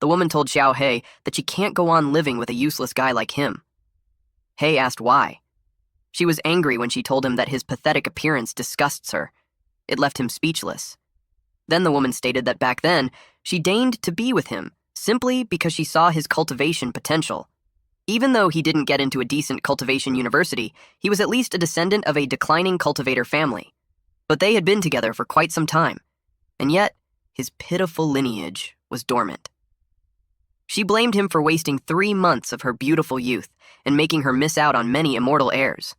The woman told Xiao He that she can't go on living with a useless guy like him. He asked why. She was angry when she told him that his pathetic appearance disgusts her. It left him speechless. Then the woman stated that back then, she deigned to be with him simply because she saw his cultivation potential. Even though he didn't get into a decent cultivation university, he was at least a descendant of a declining cultivator family. But they had been together for quite some time, and yet his pitiful lineage was dormant. She blamed him for wasting 3 months of her beautiful youth and making her miss out on many immortal heirs.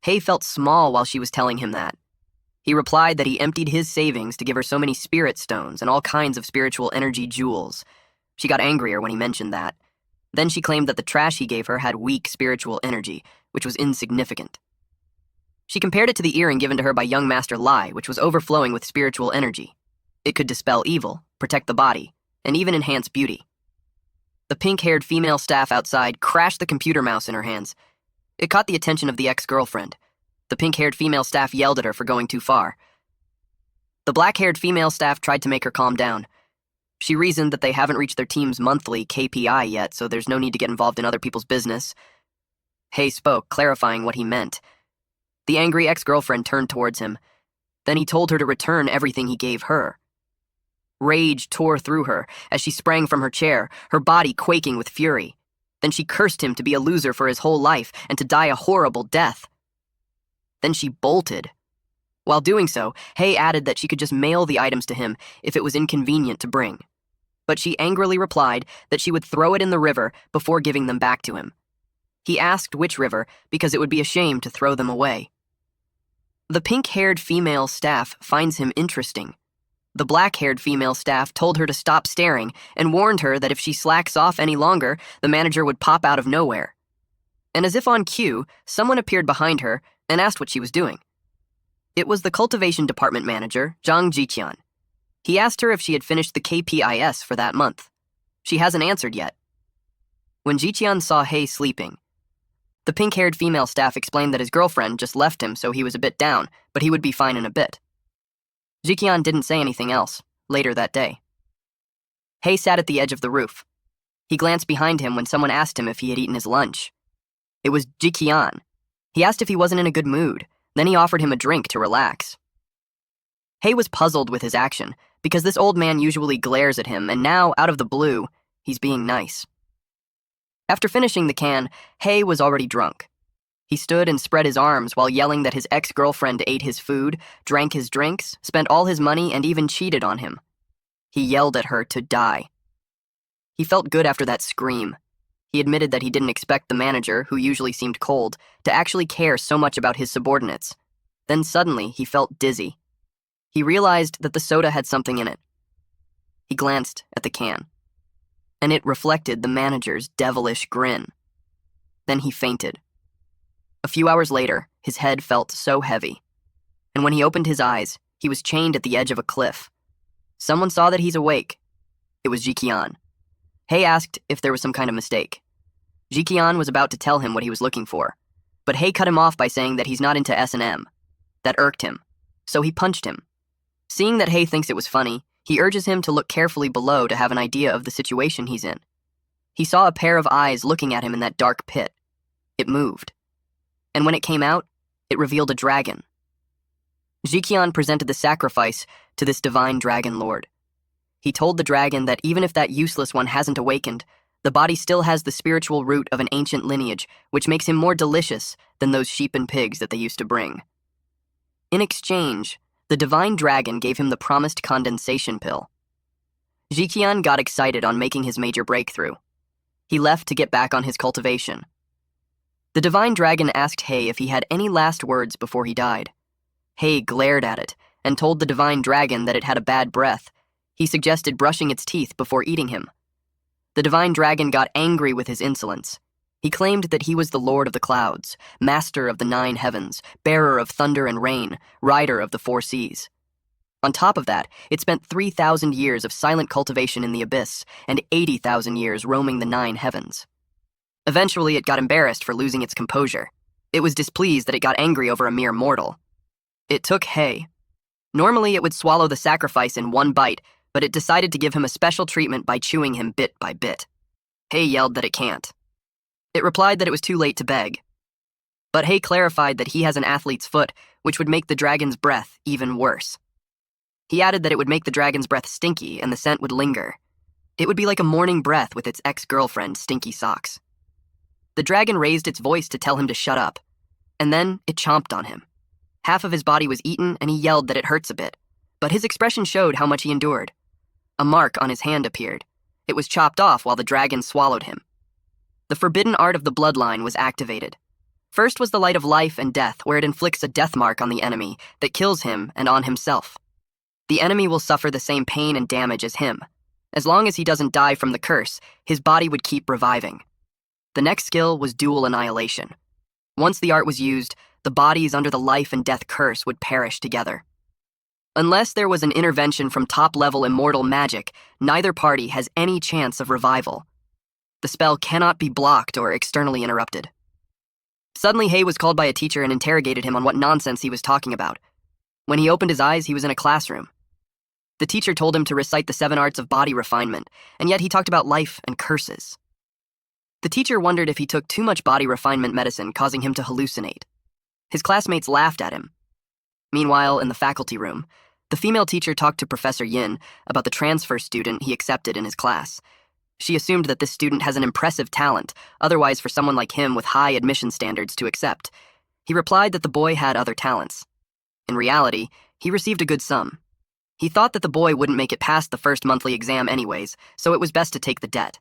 He felt small while she was telling him that. He replied that he emptied his savings to give her so many spirit stones and all kinds of spiritual energy jewels. She got angrier when he mentioned that. Then she claimed that the trash he gave her had weak spiritual energy, which was insignificant. She compared it to the earring given to her by young Master Lai, which was overflowing with spiritual energy. It could dispel evil, protect the body, and even enhance beauty. The pink-haired female staff outside crashed the computer mouse in her hands. It caught the attention of the ex-girlfriend. The pink-haired female staff yelled at her for going too far. The black-haired female staff tried to make her calm down. She reasoned that they haven't reached their team's monthly KPI yet, so there's no need to get involved in other people's business. He spoke, clarifying what he meant. The angry ex-girlfriend turned towards him. Then he told her to return everything he gave her. Rage tore through her as she sprang from her chair, her body quaking with fury. Then she cursed him to be a loser for his whole life and to die a horrible death. Then she bolted. While doing so, He added that she could just mail the items to him if it was inconvenient to bring. But she angrily replied that she would throw it in the river before giving them back to him. He asked which river because it would be a shame to throw them away. The pink-haired female staff finds him interesting. The black-haired female staff told her to stop staring and warned her that if she slacks off any longer, the manager would pop out of nowhere. And as if on cue, someone appeared behind her and asked what she was doing. It was the cultivation department manager, Zhang Jiqian. He asked her if she had finished the KPIs for that month. She hasn't answered yet. When Jiqian saw He sleeping, the pink-haired female staff explained that his girlfriend just left him, so he was a bit down, but he would be fine in a bit. Jiqian didn't say anything else, later that day. He sat at the edge of the roof. He glanced behind him when someone asked him if he had eaten his lunch. It was Jiqian. He asked if he wasn't in a good mood, then he offered him a drink to relax. He was puzzled with his action, because this old man usually glares at him, and now, out of the blue, he's being nice. After finishing the can, He was already drunk. He stood and spread his arms while yelling that his ex-girlfriend ate his food, drank his drinks, spent all his money, and even cheated on him. He yelled at her to die. He felt good after that scream. He admitted that he didn't expect the manager, who usually seemed cold, to actually care so much about his subordinates. Then suddenly, he felt dizzy. He realized that the soda had something in it. He glanced at the can, and it reflected the manager's devilish grin. Then he fainted. A few hours later, his head felt so heavy, and when he opened his eyes, he was chained at the edge of a cliff. Someone saw that he's awake. It was Jiqian. He asked if there was some kind of mistake. Jiqian was about to tell him what he was looking for, but He cut him off by saying that he's not into S&M. That irked him, so he punched him. Seeing that He thinks it was funny, he urges him to look carefully below to have an idea of the situation he's in. He saw a pair of eyes looking at him in that dark pit. It moved. And when it came out, it revealed a dragon. Jiqian presented the sacrifice to this divine dragon lord. He told the dragon that even if that useless one hasn't awakened, the body still has the spiritual root of an ancient lineage, which makes him more delicious than those sheep and pigs that they used to bring. In exchange, the divine dragon gave him the promised condensation pill. Jiqian got excited on making his major breakthrough. He left to get back on his cultivation. The divine dragon asked He if he had any last words before he died. He glared at it and told the divine dragon that it had a bad breath. He suggested brushing its teeth before eating him. The divine dragon got angry with his insolence. He claimed that he was the lord of the clouds, master of the 9 heavens, bearer of thunder and rain, rider of the 4 seas. On top of that, it spent 3,000 years of silent cultivation in the abyss and 80,000 years roaming the 9 heavens. Eventually, it got embarrassed for losing its composure. It was displeased that it got angry over a mere mortal. It took He. Normally, it would swallow the sacrifice in one bite, but it decided to give him a special treatment by chewing him bit by bit. Hei yelled that it can't. It replied that it was too late to beg. But Hei clarified that he has an athlete's foot, which would make the dragon's breath even worse. He added that it would make the dragon's breath stinky and the scent would linger. It would be like a morning breath with its ex-girlfriend, Stinky Socks. The dragon raised its voice to tell him to shut up, and then it chomped on him. Half of his body was eaten, and he yelled that it hurts a bit, but his expression showed how much he endured. A mark on his hand appeared. It was chopped off while the dragon swallowed him. The forbidden art of the bloodline was activated. First was the light of life and death, where it inflicts a death mark on the enemy that kills him and on himself. The enemy will suffer the same pain and damage as him. As long as he doesn't die from the curse, his body would keep reviving. The next skill was dual annihilation. Once the art was used, the bodies under the life and death curse would perish together. Unless there was an intervention from top-level immortal magic, neither party has any chance of revival. The spell cannot be blocked or externally interrupted. Suddenly, Hei was called by a teacher and interrogated him on what nonsense he was talking about. When he opened his eyes, he was in a classroom. The teacher told him to recite the 7 arts of body refinement, and yet he talked about life and curses. The teacher wondered if he took too much body refinement medicine, causing him to hallucinate. His classmates laughed at him. Meanwhile, in the faculty room, the female teacher talked to Professor Yin about the transfer student he accepted in his class. She assumed that this student has an impressive talent, otherwise for someone like him with high admission standards to accept. He replied that the boy had other talents. In reality, he received a good sum. He thought that the boy wouldn't make it past the first monthly exam anyways, so it was best to take the debt.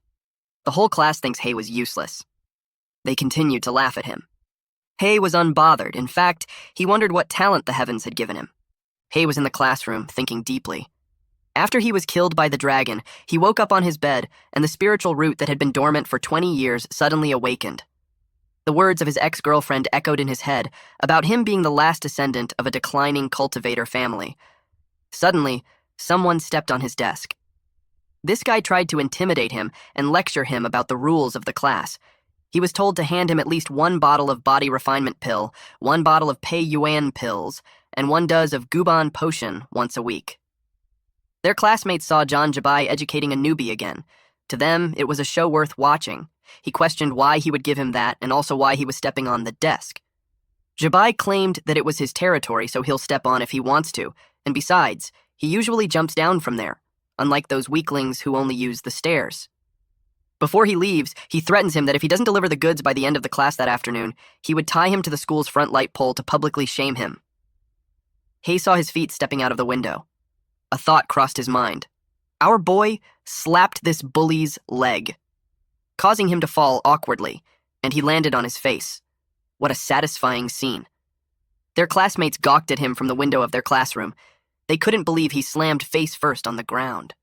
The whole class thinks Hei was useless. They continued to laugh at him. Hei was unbothered. In fact, he wondered what talent the heavens had given him. Hei was in the classroom, thinking deeply. After he was killed by the dragon, he woke up on his bed, and the spiritual root that had been dormant for 20 years suddenly awakened. The words of his ex-girlfriend echoed in his head about him being the last descendant of a declining cultivator family. Suddenly, someone stepped on his desk. This guy tried to intimidate him and lecture him about the rules of the class. He was told to hand him at least 1 bottle of body refinement pill, 1 bottle of Pei Yuan pills, and 1 dose of Guban potion once a week. Their classmates saw John Jabai educating a newbie again. To them, it was a show worth watching. He questioned why he would give him that and also why he was stepping on the desk. Jabai claimed that it was his territory, so he'll step on if he wants to, and besides, he usually jumps down from there, unlike those weaklings who only use the stairs. Before he leaves, he threatens him that if he doesn't deliver the goods by the end of the class that afternoon, he would tie him to the school's front light pole to publicly shame him. Hei saw his feet stepping out of the window. A thought crossed his mind. Our boy slapped this bully's leg, causing him to fall awkwardly, and he landed on his face. What a satisfying scene. Their classmates gawked at him from the window of their classroom. They couldn't believe he slammed face first on the ground.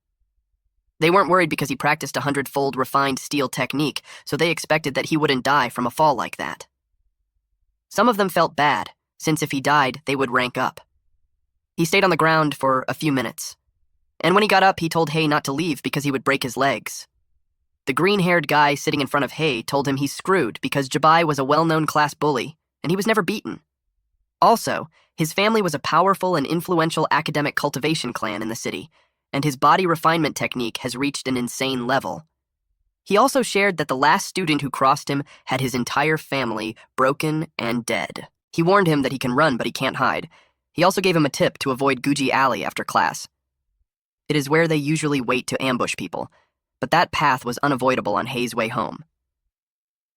They weren't worried because he practiced a 100-fold refined steel technique, so they expected that he wouldn't die from a fall like that. Some of them felt bad, since if he died, they would rank up. He stayed on the ground for a few minutes, and when he got up, he told Hei not to leave because he would break his legs. The green-haired guy sitting in front of Hei told him he's screwed because Jabai was a well-known class bully, and he was never beaten. Also, his family was a powerful and influential academic cultivation clan in the city, and his body refinement technique has reached an insane level. He also shared that the last student who crossed him had his entire family broken and dead. He warned him that he can run, but he can't hide. He also gave him a tip to avoid Guji Alley after class. It is where they usually wait to ambush people, but that path was unavoidable on Hei's way home.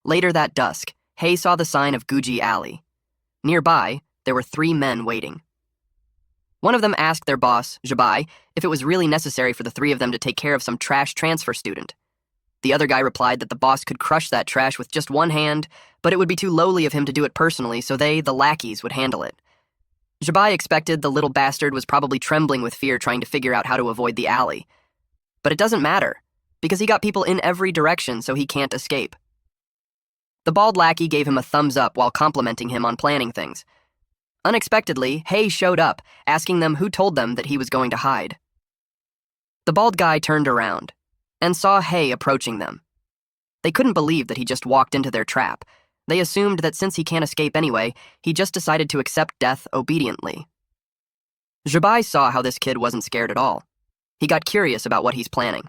Later that dusk, Hei saw the sign of Guji Alley. Nearby, there were 3 men waiting. One of them asked their boss, Jabai, if it was really necessary for the 3 of them to take care of some trash transfer student. The other guy replied that the boss could crush that trash with just 1 hand, but it would be too lowly of him to do it personally, so they, the lackeys, would handle it. Jabai expected the little bastard was probably trembling with fear trying to figure out how to avoid the alley. But it doesn't matter, because he got people in every direction so he can't escape. The bald lackey gave him a thumbs up while complimenting him on planning things. Unexpectedly, Hei showed up, asking them who told them that he was going to hide. The bald guy turned around and saw Hei approaching them. They couldn't believe that he just walked into their trap. They assumed that since he can't escape anyway, he just decided to accept death obediently. Jabai saw how this kid wasn't scared at all. He got curious about what he's planning.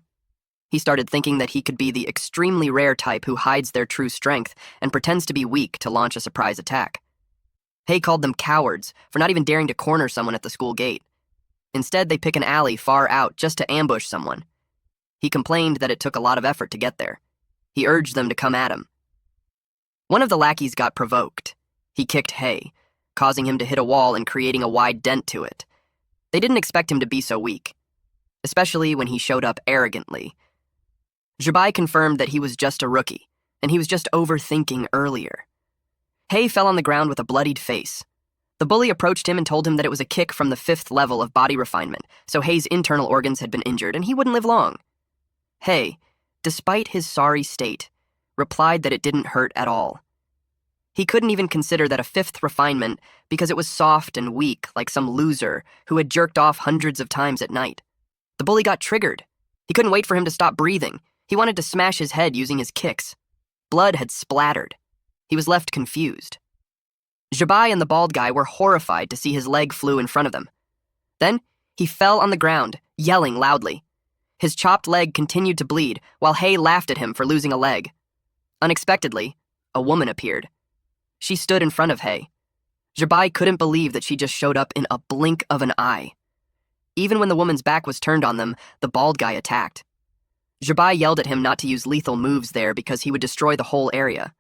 He started thinking that he could be the extremely rare type who hides their true strength and pretends to be weak to launch a surprise attack. Hay called them cowards for not even daring to corner someone at the school gate. Instead, they pick an alley far out just to ambush someone. He complained that it took a lot of effort to get there. He urged them to come at him. One of the lackeys got provoked. He kicked Hay, causing him to hit a wall and creating a wide dent to it. They didn't expect him to be so weak, especially when he showed up arrogantly. Jabai confirmed that he was just a rookie, and he was just overthinking earlier. Hay fell on the ground with a bloodied face. The bully approached him and told him that it was a kick from the 5th level of body refinement, so Hay's internal organs had been injured and he wouldn't live long. Hay, despite his sorry state, replied that it didn't hurt at all. He couldn't even consider that a 5th refinement because it was soft and weak like some loser who had jerked off hundreds of times at night. The bully got triggered. He couldn't wait for him to stop breathing. He wanted to smash his head using his kicks. Blood had splattered. He was left confused. Jabai and the bald guy were horrified to see his leg flew in front of them. Then, he fell on the ground, yelling loudly. His chopped leg continued to bleed, while Hay laughed at him for losing a leg. Unexpectedly, a woman appeared. She stood in front of Hay. Jabai couldn't believe that she just showed up in a blink of an eye. Even when the woman's back was turned on them, the bald guy attacked. Jabai yelled at him not to use lethal moves there because he would destroy the whole area.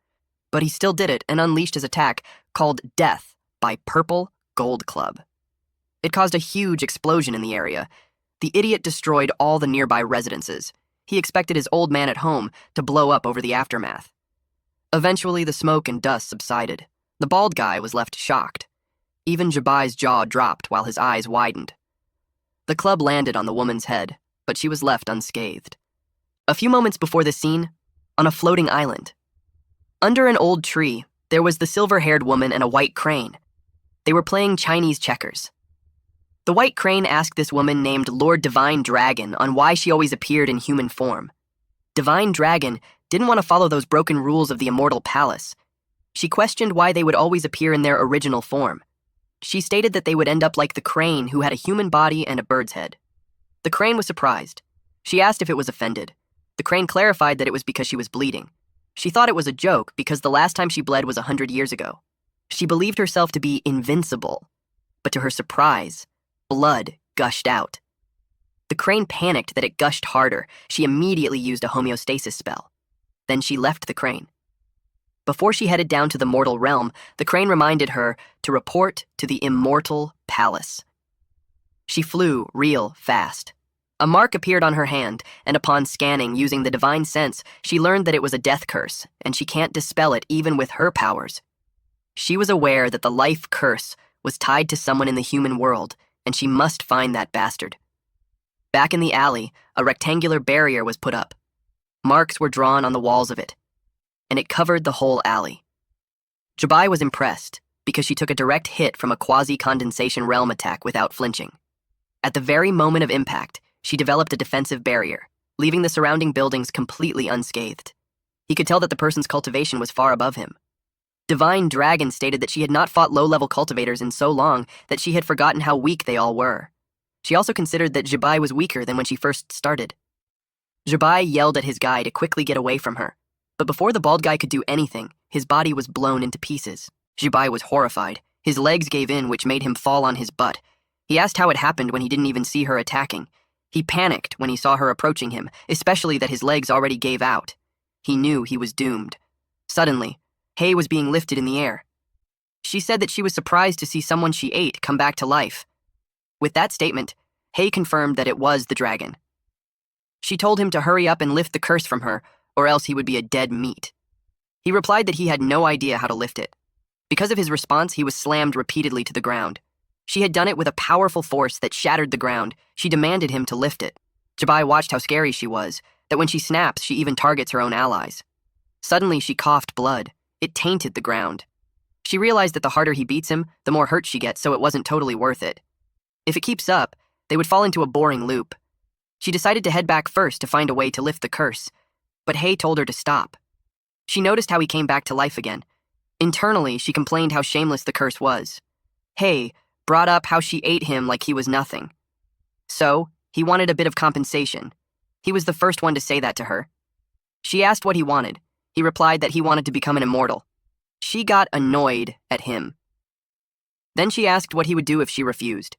But he still did it and unleashed his attack, called Death by Purple Gold Club. It caused a huge explosion in the area. The idiot destroyed all the nearby residences. He expected his old man at home to blow up over the aftermath. Eventually, the smoke and dust subsided. The bald guy was left shocked. Even Jabai's jaw dropped while his eyes widened. The club landed on the woman's head, but she was left unscathed. A few moments before the scene, on a floating island, under an old tree, there was the silver-haired woman and a white crane. They were playing Chinese checkers. The white crane asked this woman named Lord Divine Dragon on why she always appeared in human form. Divine Dragon didn't want to follow those broken rules of the Immortal Palace. She questioned why they would always appear in their original form. She stated that they would end up like the crane who had a human body and a bird's head. The crane was surprised. She asked if it was offended. The crane clarified that it was because she was bleeding. She thought it was a joke because the last time she bled was 100 years ago. She believed herself to be invincible, but to her surprise, blood gushed out. The crane panicked that it gushed harder. She immediately used a homeostasis spell. Then she left the crane. Before she headed down to the mortal realm, the crane reminded her to report to the Immortal Palace. She flew real fast. A mark appeared on her hand, and upon scanning using the divine sense, she learned that it was a death curse, and she can't dispel it even with her powers. She was aware that the life curse was tied to someone in the human world, and she must find that bastard. Back in the alley, a rectangular barrier was put up. Marks were drawn on the walls of it, and it covered the whole alley. Jabai was impressed because she took a direct hit from a quasi-condensation realm attack without flinching. At the very moment of impact, she developed a defensive barrier, leaving the surrounding buildings completely unscathed. He could tell that the person's cultivation was far above him. Divine Dragon stated that she had not fought low-level cultivators in so long that she had forgotten how weak they all were. She also considered that Jabai was weaker than when she first started. Jabai yelled at his guy to quickly get away from her, but before the bald guy could do anything, his body was blown into pieces. Jabai was horrified. His legs gave in, which made him fall on his butt. He asked how it happened when he didn't even see her attacking. He panicked when he saw her approaching him, especially that his legs already gave out. He knew he was doomed. Suddenly, Hay was being lifted in the air. She said that she was surprised to see someone she ate come back to life. With that statement, Hay confirmed that it was the dragon. She told him to hurry up and lift the curse from her, or else he would be a dead meat. He replied that he had no idea how to lift it. Because of his response, he was slammed repeatedly to the ground. She had done it with a powerful force that shattered the ground. She demanded him to lift it. Jabai watched how scary she was, that when she snaps, she even targets her own allies. Suddenly, she coughed blood. It tainted the ground. She realized that the harder he beats him, the more hurt she gets, so it wasn't totally worth it. If it keeps up, they would fall into a boring loop. She decided to head back first to find a way to lift the curse, but Hay told her to stop. She noticed how he came back to life again. Internally, she complained how shameless the curse was. Hay brought up how she ate him like he was nothing. So, He wanted a bit of compensation. He was the first one to say that to her. She asked what he wanted. He replied that he wanted to become an immortal. She got annoyed at him. Then she asked what he would do if she refused.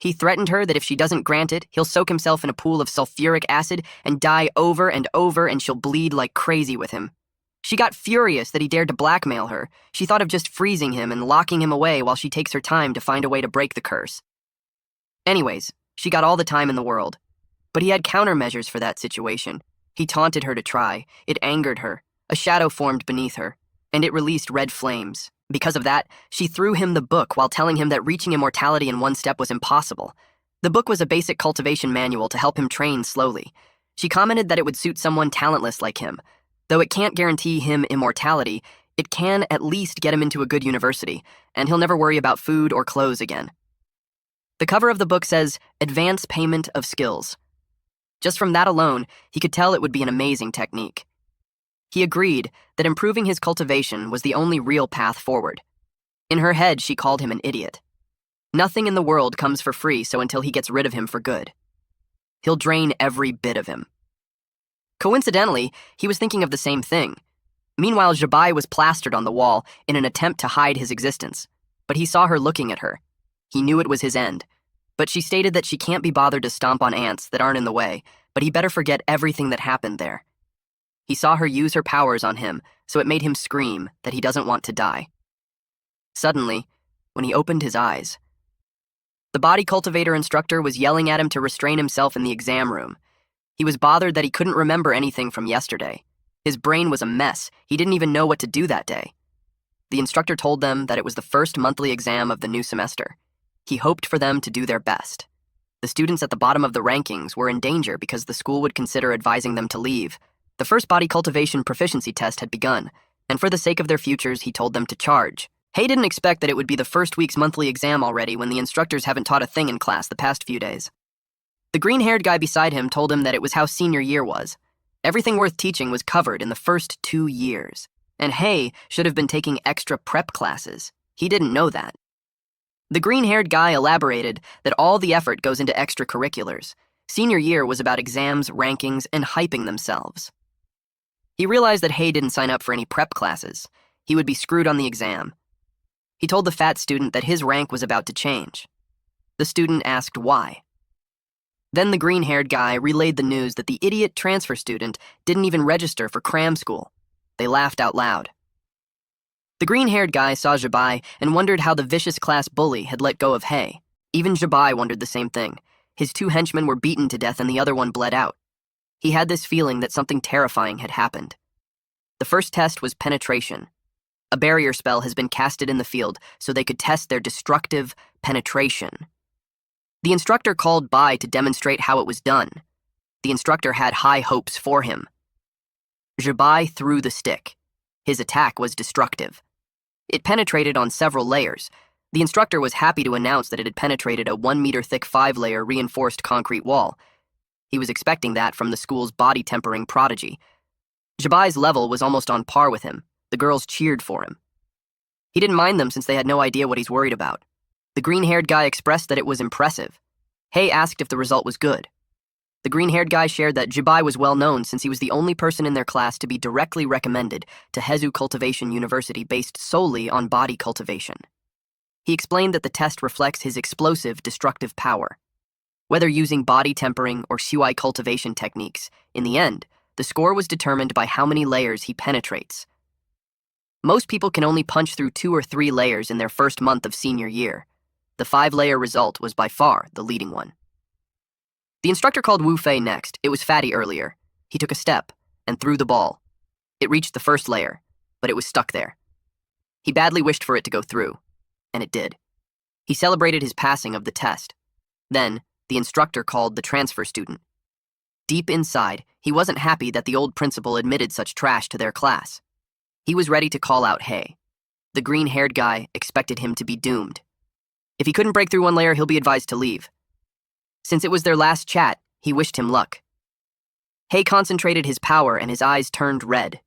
He threatened her that if she doesn't grant it, he'll soak himself in a pool of sulfuric acid and die over and over, and she'll bleed like crazy with him. She got furious that he dared to blackmail her. She thought of just freezing him and locking him away while she takes her time to find a way to break the curse. Anyways, she got all the time in the world. But he had countermeasures for that situation. He taunted her to try. It angered her. A shadow formed beneath her, and it released red flames. Because of that, she threw him the book while telling him that reaching immortality in one step was impossible. The book was a basic cultivation manual to help him train slowly. She commented that it would suit someone talentless like him. Though it can't guarantee him immortality, it can at least get him into a good university, and he'll never worry about food or clothes again. The cover of the book says, "Advance Payment of Skills." Just from that alone, he could tell it would be an amazing technique. He agreed that improving his cultivation was the only real path forward. In her head, she called him an idiot. Nothing in the world comes for free, so until he gets rid of him for good, he'll drain every bit of him. Coincidentally, he was thinking of the same thing. Meanwhile, Jabai was plastered on the wall in an attempt to hide his existence, but he saw her looking at her. He knew it was his end, but she stated that she can't be bothered to stomp on ants that aren't in the way, but he better forget everything that happened there. He saw her use her powers on him, so it made him scream that he doesn't want to die. Suddenly, when he opened his eyes, the body cultivator instructor was yelling at him to restrain himself in the exam room. He was bothered that he couldn't remember anything from yesterday. His brain was a mess. He didn't even know what to do that day. The instructor told them that it was the first monthly exam of the new semester. He hoped for them to do their best. The students at the bottom of the rankings were in danger because the school would consider advising them to leave. The first body cultivation proficiency test had begun, and for the sake of their futures, he told them to charge. Hay didn't expect that it would be the first week's monthly exam already when the instructors haven't taught a thing in class the past few days. The green-haired guy beside him told him that it was how senior year was. Everything worth teaching was covered in the first 2 years, and Hay should have been taking extra prep classes. He didn't know that. The green-haired guy elaborated that all the effort goes into extracurriculars. Senior year was about exams, rankings, and hyping themselves. He realized that Hay didn't sign up for any prep classes. He would be screwed on the exam. He told the fat student that his rank was about to change. The student asked why. Then the green-haired guy relayed the news that the idiot transfer student didn't even register for cram school. They laughed out loud. The green-haired guy saw Jabai and wondered how the vicious class bully had let go of Hay. Even Jabai wondered the same thing. His 2 henchmen were beaten to death and the other one bled out. He had this feeling that something terrifying had happened. The first test was penetration. A barrier spell has been casted in the field so they could test their destructive penetration. The instructor called Bai to demonstrate how it was done. The instructor had high hopes for him. Jabai threw the stick. His attack was destructive. It penetrated on several layers. The instructor was happy to announce that it had penetrated a 1-meter-thick 5-layer reinforced concrete wall. He was expecting that from the school's body-tempering prodigy. Jabai's level was almost on par with him. The girls cheered for him. He didn't mind them since they had no idea what he's worried about. The green-haired guy expressed that it was impressive. Hay asked if the result was good. The green-haired guy shared that Jabai was well known since he was the only person in their class to be directly recommended to Hezu Cultivation University based solely on body cultivation. He explained that the test reflects his explosive, destructive power. Whether using body tempering or shui cultivation techniques, in the end, the score was determined by how many layers he penetrates. Most people can only punch through 2 or 3 layers in their first month of senior year. The 5-layer result was by far the leading one. The instructor called Wu Fei next. It was Fatty earlier. He took a step and threw the ball. It reached the first layer, but it was stuck there. He badly wished for it to go through, and it did. He celebrated his passing of the test. Then, the instructor called the transfer student. Deep inside, he wasn't happy that the old principal admitted such trash to their class. He was ready to call out Hay. The green-haired guy expected him to be doomed. If he couldn't break through one layer, he'll be advised to leave. Since it was their last chat, he wished him luck. Hay concentrated his power and his eyes turned red.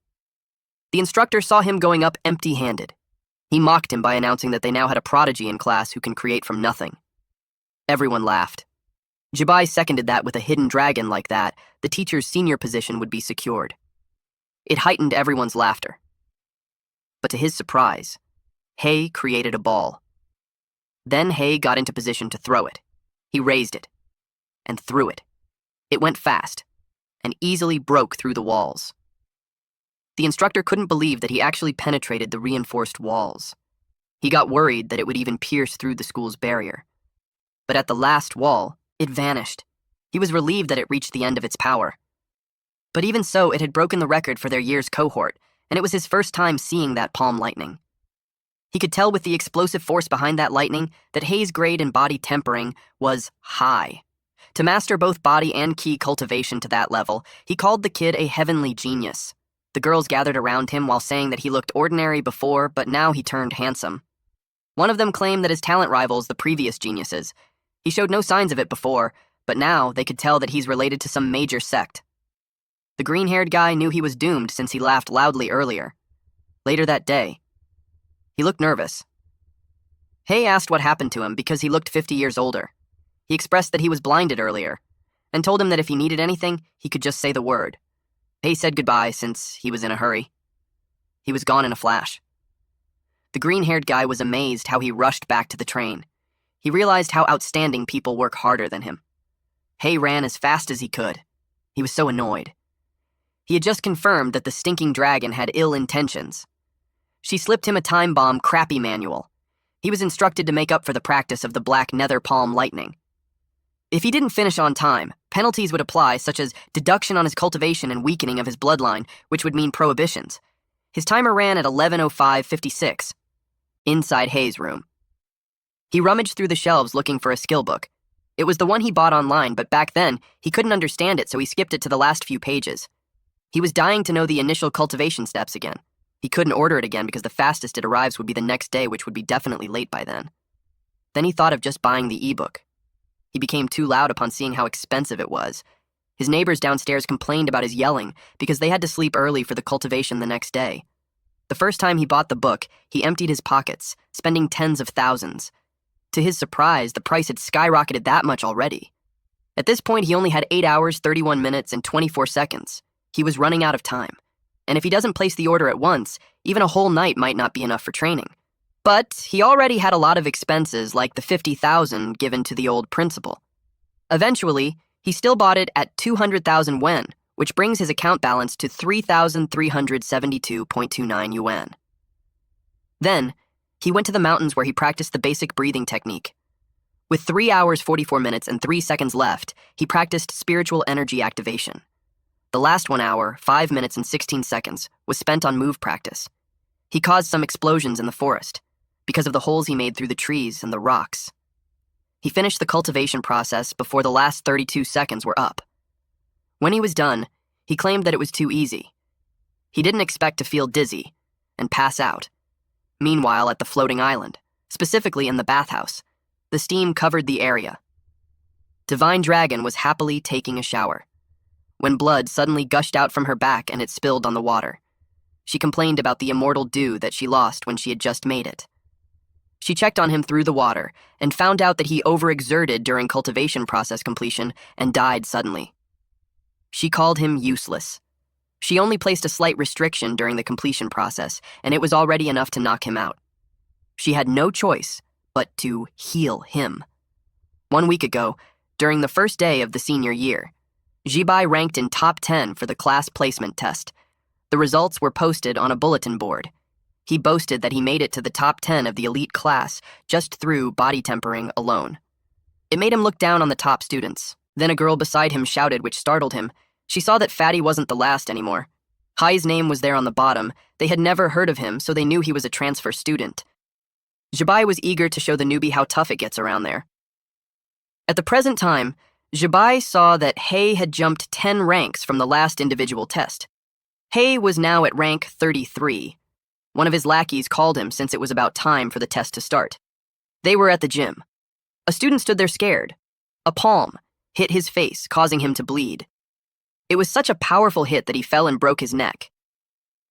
The instructor saw him going up empty-handed. He mocked him by announcing that they now had a prodigy in class who can create from nothing. Everyone laughed. Jibai seconded that with a hidden dragon like that, the teacher's senior position would be secured. It heightened everyone's laughter. But to his surprise, Hei created a ball. Then Hei got into position to throw it. He raised it and threw it. It went fast and easily broke through the walls. The instructor couldn't believe that he actually penetrated the reinforced walls. He got worried that it would even pierce through the school's barrier. But at the last wall, it vanished. He was relieved that it reached the end of its power. But even so, it had broken the record for their year's cohort, and it was his first time seeing that palm lightning. He could tell with the explosive force behind that lightning that Hei's grade in body tempering was high. To master both body and ki cultivation to that level, he called the kid a heavenly genius. The girls gathered around him while saying that he looked ordinary before, but now he turned handsome. One of them claimed that his talent rivals the previous geniuses. He showed no signs of it before, but now they could tell that he's related to some major sect. The green-haired guy knew he was doomed since he laughed loudly earlier. Later that day, he looked nervous. Hei asked what happened to him because he looked 50 years older. He expressed that he was blinded earlier, and told him that if he needed anything, he could just say the word. Hei said goodbye since he was in a hurry. He was gone in a flash. The green-haired guy was amazed how he rushed back to the train. He realized how outstanding people work harder than him. Hei ran as fast as he could. He was so annoyed. He had just confirmed that the stinking dragon had ill intentions. She slipped him a time bomb crappy manual. He was instructed to make up for the practice of the black nether palm lightning. If he didn't finish on time, penalties would apply, such as deduction on his cultivation and weakening of his bloodline, which would mean prohibitions. His timer ran at 11:05:56, inside Hei's room. He rummaged through the shelves looking for a skill book. It was the one he bought online, but back then, he couldn't understand it, so he skipped it to the last few pages. He was dying to know the initial cultivation steps again. He couldn't order it again because the fastest it arrives would be the next day, which would be definitely late by then. Then he thought of just buying the ebook. He became too loud upon seeing how expensive it was. His neighbors downstairs complained about his yelling because they had to sleep early for the cultivation the next day. The first time he bought the book, he emptied his pockets, spending tens of thousands. To his surprise, the price had skyrocketed that much already. At this point, he only had 8 hours, 31 minutes, and 24 seconds. He was running out of time. And if he doesn't place the order at once, even a whole night might not be enough for training. But he already had a lot of expenses, like the 50,000 given to the old principal. Eventually, he still bought it at 200,000 wen, which brings his account balance to 3,372.29 yuan. Then, he went to the mountains where he practiced the basic breathing technique. With 3 hours, 44 minutes, and 3 seconds left, he practiced spiritual energy activation. The last 1 hour, 5 minutes, and 16 seconds was spent on move practice. He caused some explosions in the forest because of the holes he made through the trees and the rocks. He finished the cultivation process before the last 32 seconds were up. When he was done, he claimed that it was too easy. He didn't expect to feel dizzy and pass out. Meanwhile, at the floating island, specifically in the bathhouse, the steam covered the area. Divine Dragon was happily taking a shower when blood suddenly gushed out from her back and it spilled on the water. She complained about the immortal dew that she lost when she had just made it. She checked on him through the water and found out that he overexerted during cultivation process completion and died suddenly. She called him useless. She only placed a slight restriction during the completion process, and it was already enough to knock him out. She had no choice but to heal him. 1 week ago, during the first day of the senior year, Jibai ranked in top 10 for the class placement test. The results were posted on a bulletin board. He boasted that he made it to the top 10 of the elite class just through body tempering alone. It made him look down on the top students. Then a girl beside him shouted, which startled him. She saw that Fatty wasn't the last anymore. Hai's name was there on the bottom. They had never heard of him, so they knew he was a transfer student. Jibai was eager to show the newbie how tough it gets around there. At the present time, Jibai saw that Hei had jumped 10 ranks from the last individual test. Hei was now at rank 33. One of his lackeys called him since it was about time for the test to start. They were at the gym. A student stood there scared. A palm hit his face, causing him to bleed. It was such a powerful hit that he fell and broke his neck.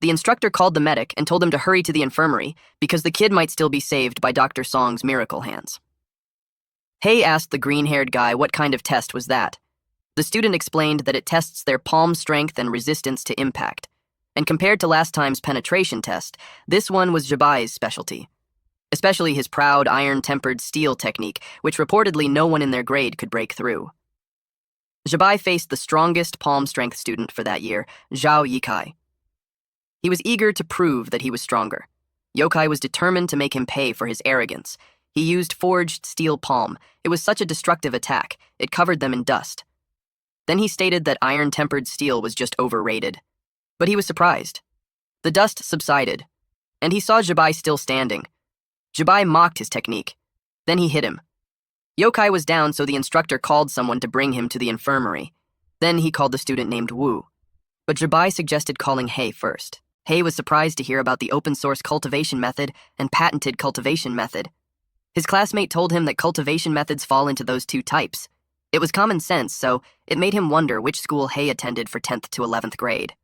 The instructor called the medic and told him to hurry to the infirmary because the kid might still be saved by Dr. Song's miracle hands. Hay asked the green-haired guy what kind of test was that. The student explained that it tests their palm strength and resistance to impact. And compared to last time's penetration test, this one was Jabai's specialty. Especially his proud iron-tempered steel technique, which reportedly no one in their grade could break through. Jabai faced the strongest palm strength student for that year, Zhao Yikai. He was eager to prove that he was stronger. Yokai was determined to make him pay for his arrogance. He used forged steel palm. It was such a destructive attack, it covered them in dust. Then he stated that iron-tempered steel was just overrated. But he was surprised. The dust subsided, and he saw Jabai still standing. Jabai mocked his technique. Then he hit him. Yokai was down, so the instructor called someone to bring him to the infirmary. Then he called the student named Wu. But Jabai suggested calling Hay first. Hay was surprised to hear about the open-source cultivation method and patented cultivation method. His classmate told him that cultivation methods fall into those two types. It was common sense, so it made him wonder which school Hay attended for 10th to 11th grade.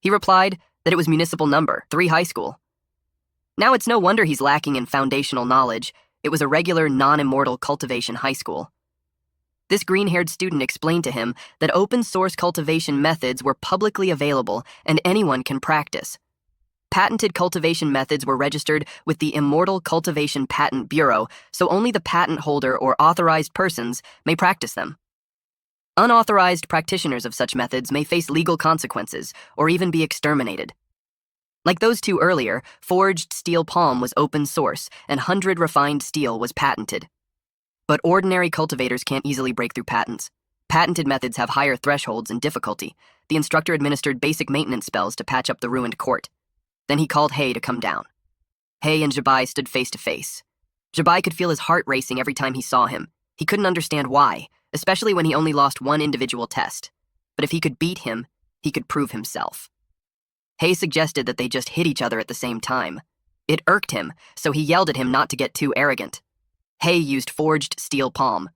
He replied that it was Municipal Number 3 High School. Now it's no wonder he's lacking in foundational knowledge. It was a regular, non-immortal cultivation high school. This green-haired student explained to him that open-source cultivation methods were publicly available and anyone can practice. Patented cultivation methods were registered with the Immortal Cultivation Patent Bureau, so only the patent holder or authorized persons may practice them. Unauthorized practitioners of such methods may face legal consequences or even be exterminated. Like those two earlier, forged steel palm was open source and 100 refined steel was patented. But ordinary cultivators can't easily break through patents. Patented methods have higher thresholds and difficulty. The instructor administered basic maintenance spells to patch up the ruined court. Then he called Hay to come down. Hay and Jabai stood face to face. Jabai could feel his heart racing every time he saw him. He couldn't understand why, especially when he only lost one individual test. But if he could beat him, he could prove himself. Hay suggested that they just hit each other at the same time. It irked him, so he yelled at him not to get too arrogant. Hay used forged steel palm.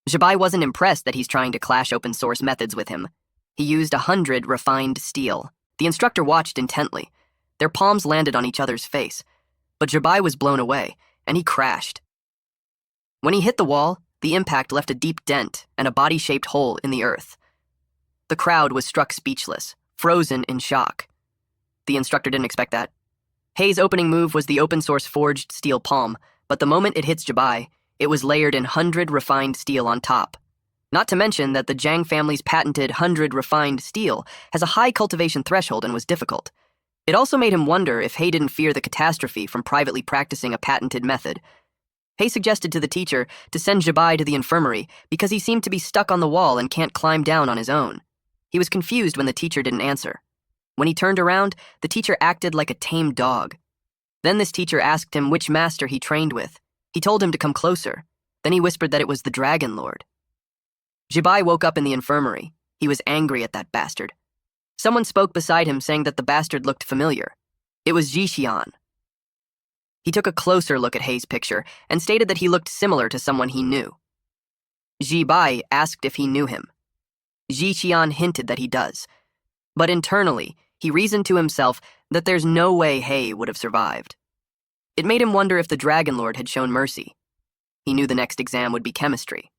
Jabai wasn't impressed that he's trying to clash open-source methods with him. He used 100 refined steel. The instructor watched intently. Their palms landed on each other's face. But Jabai was blown away, and he crashed. When he hit the wall, the impact left a deep dent and a body-shaped hole in the earth. The crowd was struck speechless, frozen in shock. The instructor didn't expect that. Hay's opening move was the open-source forged steel palm, but the moment it hits Jabai, it was layered in 100 refined steel on top. Not to mention that the Zhang family's patented 100 refined steel has a high cultivation threshold and was difficult. It also made him wonder if Hay didn't fear the catastrophe from privately practicing a patented method. Hay suggested to the teacher to send Jabai to the infirmary because he seemed to be stuck on the wall and can't climb down on his own. He was confused when the teacher didn't answer. When he turned around, the teacher acted like a tame dog. Then this teacher asked him which master he trained with. He told him to come closer. Then he whispered that it was the Dragon Lord. Jabai woke up in the infirmary. He was angry at that bastard. Someone spoke beside him saying that the bastard looked familiar. It was Jixian. He took a closer look at Hay's picture and stated that he looked similar to someone he knew. Jabai asked if he knew him. Jixian hinted that he does. But internally, he reasoned to himself that there's no way Hay would have survived. It made him wonder if the Dragon Lord had shown mercy. He knew the next exam would be chemistry.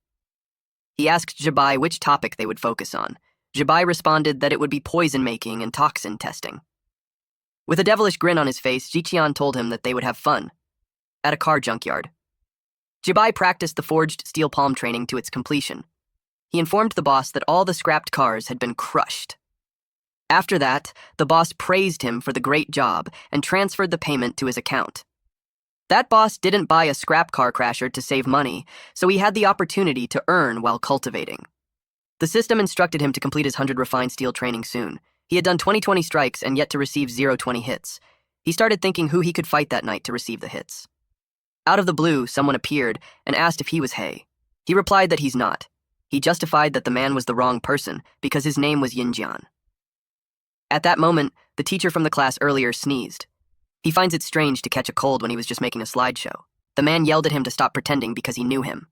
He asked Jabai which topic they would focus on. Jabai responded that it would be poison-making and toxin testing. With a devilish grin on his face, Jixian told him that they would have fun at a car junkyard. Jabai practiced the forged steel palm training to its completion. He informed the boss that all the scrapped cars had been crushed. After that, the boss praised him for the great job and transferred the payment to his account. That boss didn't buy a scrap car crasher to save money, so he had the opportunity to earn while cultivating. The system instructed him to complete his 100 refined steel training soon. He had done 20 strikes and yet to receive 0-20 hits. He started thinking who he could fight that night to receive the hits. Out of the blue, someone appeared and asked if he was Hay. He replied that he's not. He justified that the man was the wrong person because his name was Yinjian. At that moment, the teacher from the class earlier sneezed. He finds it strange to catch a cold when he was just making a slideshow. The man yelled at him to stop pretending because he knew him.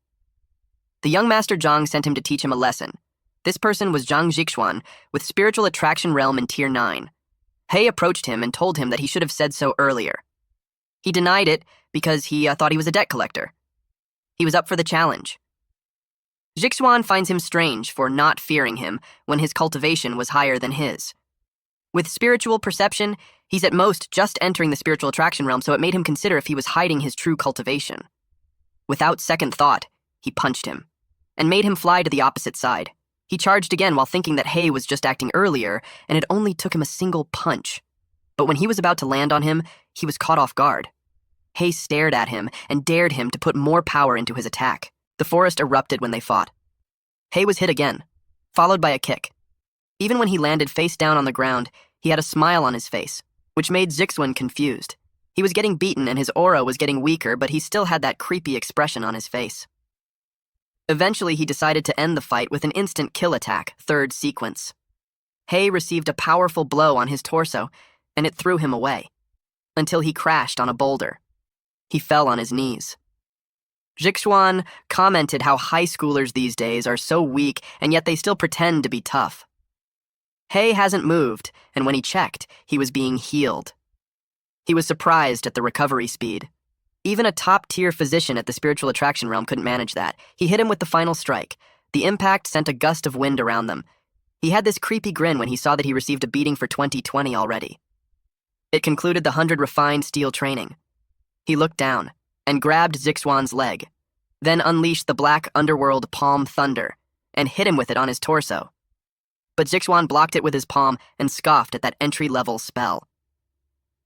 The young Master Zhang sent him to teach him a lesson. This person was Zhang Zhixuan, with Spiritual Attraction Realm in Tier 9. Hay approached him and told him that he should have said so earlier. He denied it because he thought he was a debt collector. He was up for the challenge. Jixuan finds him strange for not fearing him when his cultivation was higher than his. With spiritual perception, he's at most just entering the spiritual attraction realm, so it made him consider if he was hiding his true cultivation. Without second thought, he punched him and made him fly to the opposite side. He charged again while thinking that Hei was just acting earlier, and it only took him a single punch. But when he was about to land on him, he was caught off guard. Hei stared at him and dared him to put more power into his attack. The forest erupted when they fought. Hei was hit again, followed by a kick. Even when he landed face down on the ground, he had a smile on his face, which made Zixuan confused. He was getting beaten and his aura was getting weaker, but he still had that creepy expression on his face. Eventually, he decided to end the fight with an instant kill attack, third sequence. Hei received a powerful blow on his torso, and it threw him away, until he crashed on a boulder. He fell on his knees. Jixuan commented how high schoolers these days are so weak, and yet they still pretend to be tough. Hei hasn't moved, and when he checked, he was being healed. He was surprised at the recovery speed. Even a top-tier physician at the spiritual attraction realm couldn't manage that. He hit him with the final strike. The impact sent a gust of wind around them. He had this creepy grin when he saw that he received a beating for 2020 already. It concluded the 100 refined steel training. He looked down and grabbed Zixuan's leg, then unleashed the black underworld palm thunder and hit him with it on his torso. But Zixuan blocked it with his palm and scoffed at that entry-level spell.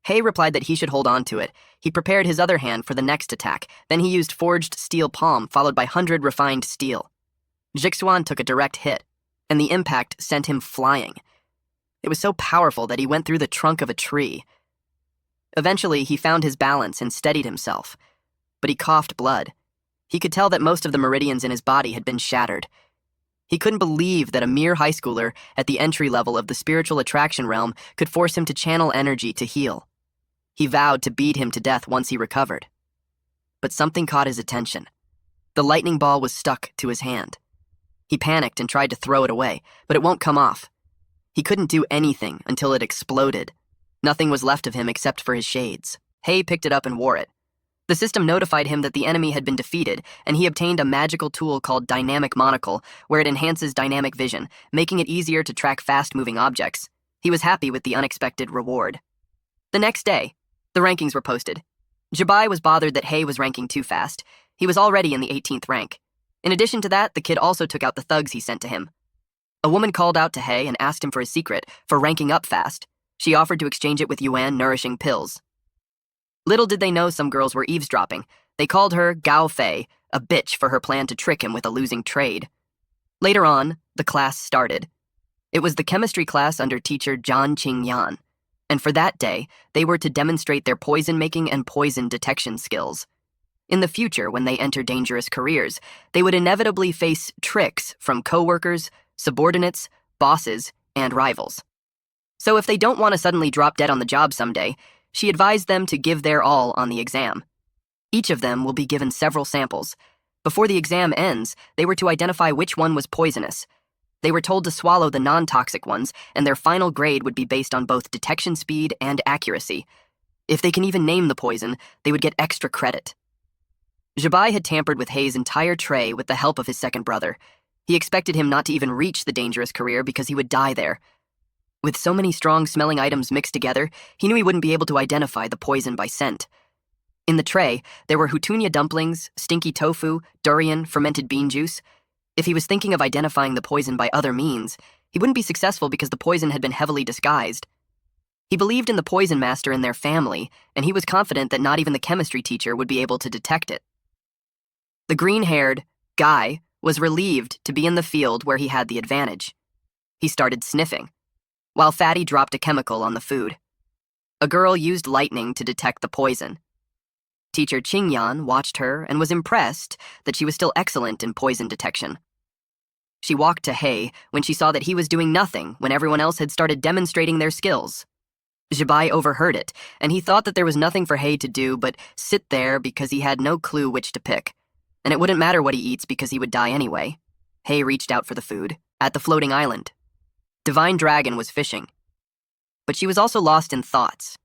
Hei replied that he should hold on to it. He prepared his other hand for the next attack. Then he used forged steel palm, followed by 100 refined steel. Jixuan took a direct hit, and the impact sent him flying. It was so powerful that he went through the trunk of a tree. Eventually, he found his balance and steadied himself, but he coughed blood. He could tell that most of the meridians in his body had been shattered. He couldn't believe that a mere high schooler at the entry level of the spiritual attraction realm could force him to channel energy to heal. He vowed to beat him to death once he recovered. But something caught his attention. The lightning ball was stuck to his hand. He panicked and tried to throw it away, but it won't come off. He couldn't do anything until it exploded. Nothing was left of him except for his shades. Hei picked it up and wore it. The system notified him that the enemy had been defeated, and he obtained a magical tool called Dynamic Monocle, where it enhances dynamic vision, making it easier to track fast-moving objects. He was happy with the unexpected reward. The next day, the rankings were posted. Jabai was bothered that Hei was ranking too fast. He was already in the 18th rank. In addition to that, the kid also took out the thugs he sent to him. A woman called out to Hei and asked him for his secret for ranking up fast. She offered to exchange it with Yuan nourishing pills. Little did they know some girls were eavesdropping. They called her Gao Fei, a bitch for her plan to trick him with a losing trade. Later on, the class started. It was the chemistry class under teacher Zhan Qingyan, and for that day, they were to demonstrate their poison-making and poison detection skills. In the future, when they enter dangerous careers, they would inevitably face tricks from coworkers, subordinates, bosses, and rivals. So if they don't want to suddenly drop dead on the job someday, she advised them to give their all on the exam. Each of them will be given several samples. Before the exam ends, they were to identify which one was poisonous. They were told to swallow the non-toxic ones, and their final grade would be based on both detection speed and accuracy. If they can even name the poison, they would get extra credit. Jabai had tampered with Hei's entire tray with the help of his second brother. He expected him not to even reach the dangerous career because he would die there. With so many strong-smelling items mixed together, he knew he wouldn't be able to identify the poison by scent. In the tray, there were hutunia dumplings, stinky tofu, durian, fermented bean juice. If he was thinking of identifying the poison by other means, he wouldn't be successful because the poison had been heavily disguised. He believed in the poison master and their family, and he was confident that not even the chemistry teacher would be able to detect it. The green-haired guy was relieved to be in the field where he had the advantage. He started sniffing, while Fatty dropped a chemical on the food. A girl used lightning to detect the poison. Teacher Qingyan watched her and was impressed that she was still excellent in poison detection. She walked to Hei when she saw that he was doing nothing when everyone else had started demonstrating their skills. Jabai overheard it, and he thought that there was nothing for Hei to do but sit there because he had no clue which to pick. And it wouldn't matter what he eats because he would die anyway. Hei reached out for the food at the floating island. Divine Dragon was fishing. But she was also lost in thoughts.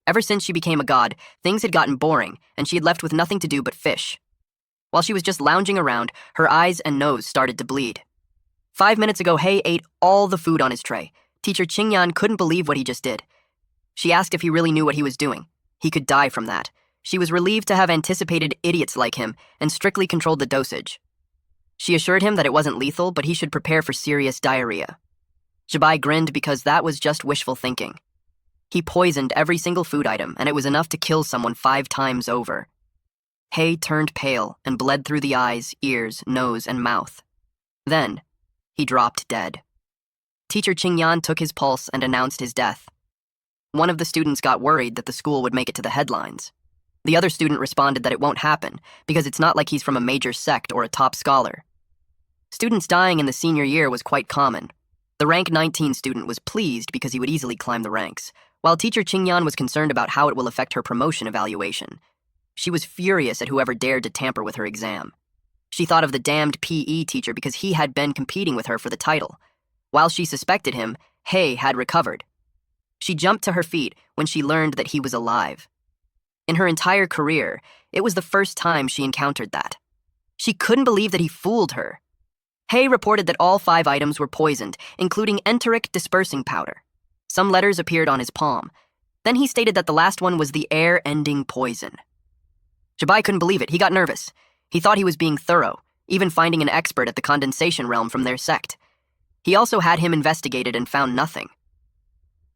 Ever since she became a god, things had gotten boring, and she had left with nothing to do but fish. While she was just lounging around, her eyes and nose started to bleed. 5 minutes ago, Hei ate all the food on his tray. Teacher Qingyan couldn't believe what he just did. She asked if he really knew what he was doing. He could die from that. She was relieved to have anticipated idiots like him and strictly controlled the dosage. She assured him that it wasn't lethal, but he should prepare for serious diarrhea. Jabai grinned because that was just wishful thinking. He poisoned every single food item, and it was enough to kill someone 5 times over. Hei turned pale and bled through the eyes, ears, nose, and mouth. Then, he dropped dead. Teacher Qingyan took his pulse and announced his death. One of the students got worried that the school would make it to the headlines. The other student responded that it won't happen, because it's not like he's from a major sect or a top scholar. Students dying in the senior year was quite common. The rank 19 student was pleased because he would easily climb the ranks, while teacher Qingyan was concerned about how it will affect her promotion evaluation. She was furious at whoever dared to tamper with her exam. She thought of the damned PE teacher because he had been competing with her for the title. While she suspected him, Hei had recovered. She jumped to her feet when she learned that he was alive. In her entire career, it was the first time she encountered that. She couldn't believe that he fooled her. Hei reported that all 5 items were poisoned, including enteric dispersing powder. Some letters appeared on his palm. Then he stated that the last one was the air-ending poison. Jabai couldn't believe it. He got nervous. He thought he was being thorough, even finding an expert at the condensation realm from their sect. He also had him investigated and found nothing.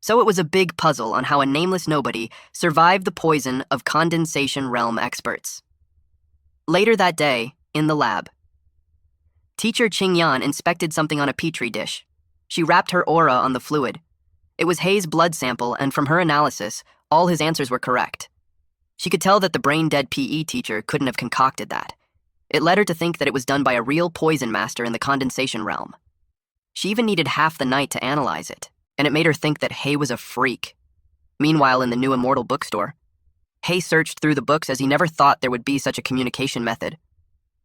So it was a big puzzle on how a nameless nobody survived the poison of condensation realm experts. Later that day, in the lab, teacher Qingyan inspected something on a petri dish. She wrapped her aura on the fluid. It was Hei's blood sample, and from her analysis, all his answers were correct. She could tell that the brain-dead PE teacher couldn't have concocted that. It led her to think that it was done by a real poison master in the condensation realm. She even needed half the night to analyze it, and it made her think that Hei was a freak. Meanwhile, in the new Immortal bookstore, Hei searched through the books as he never thought there would be such a communication method.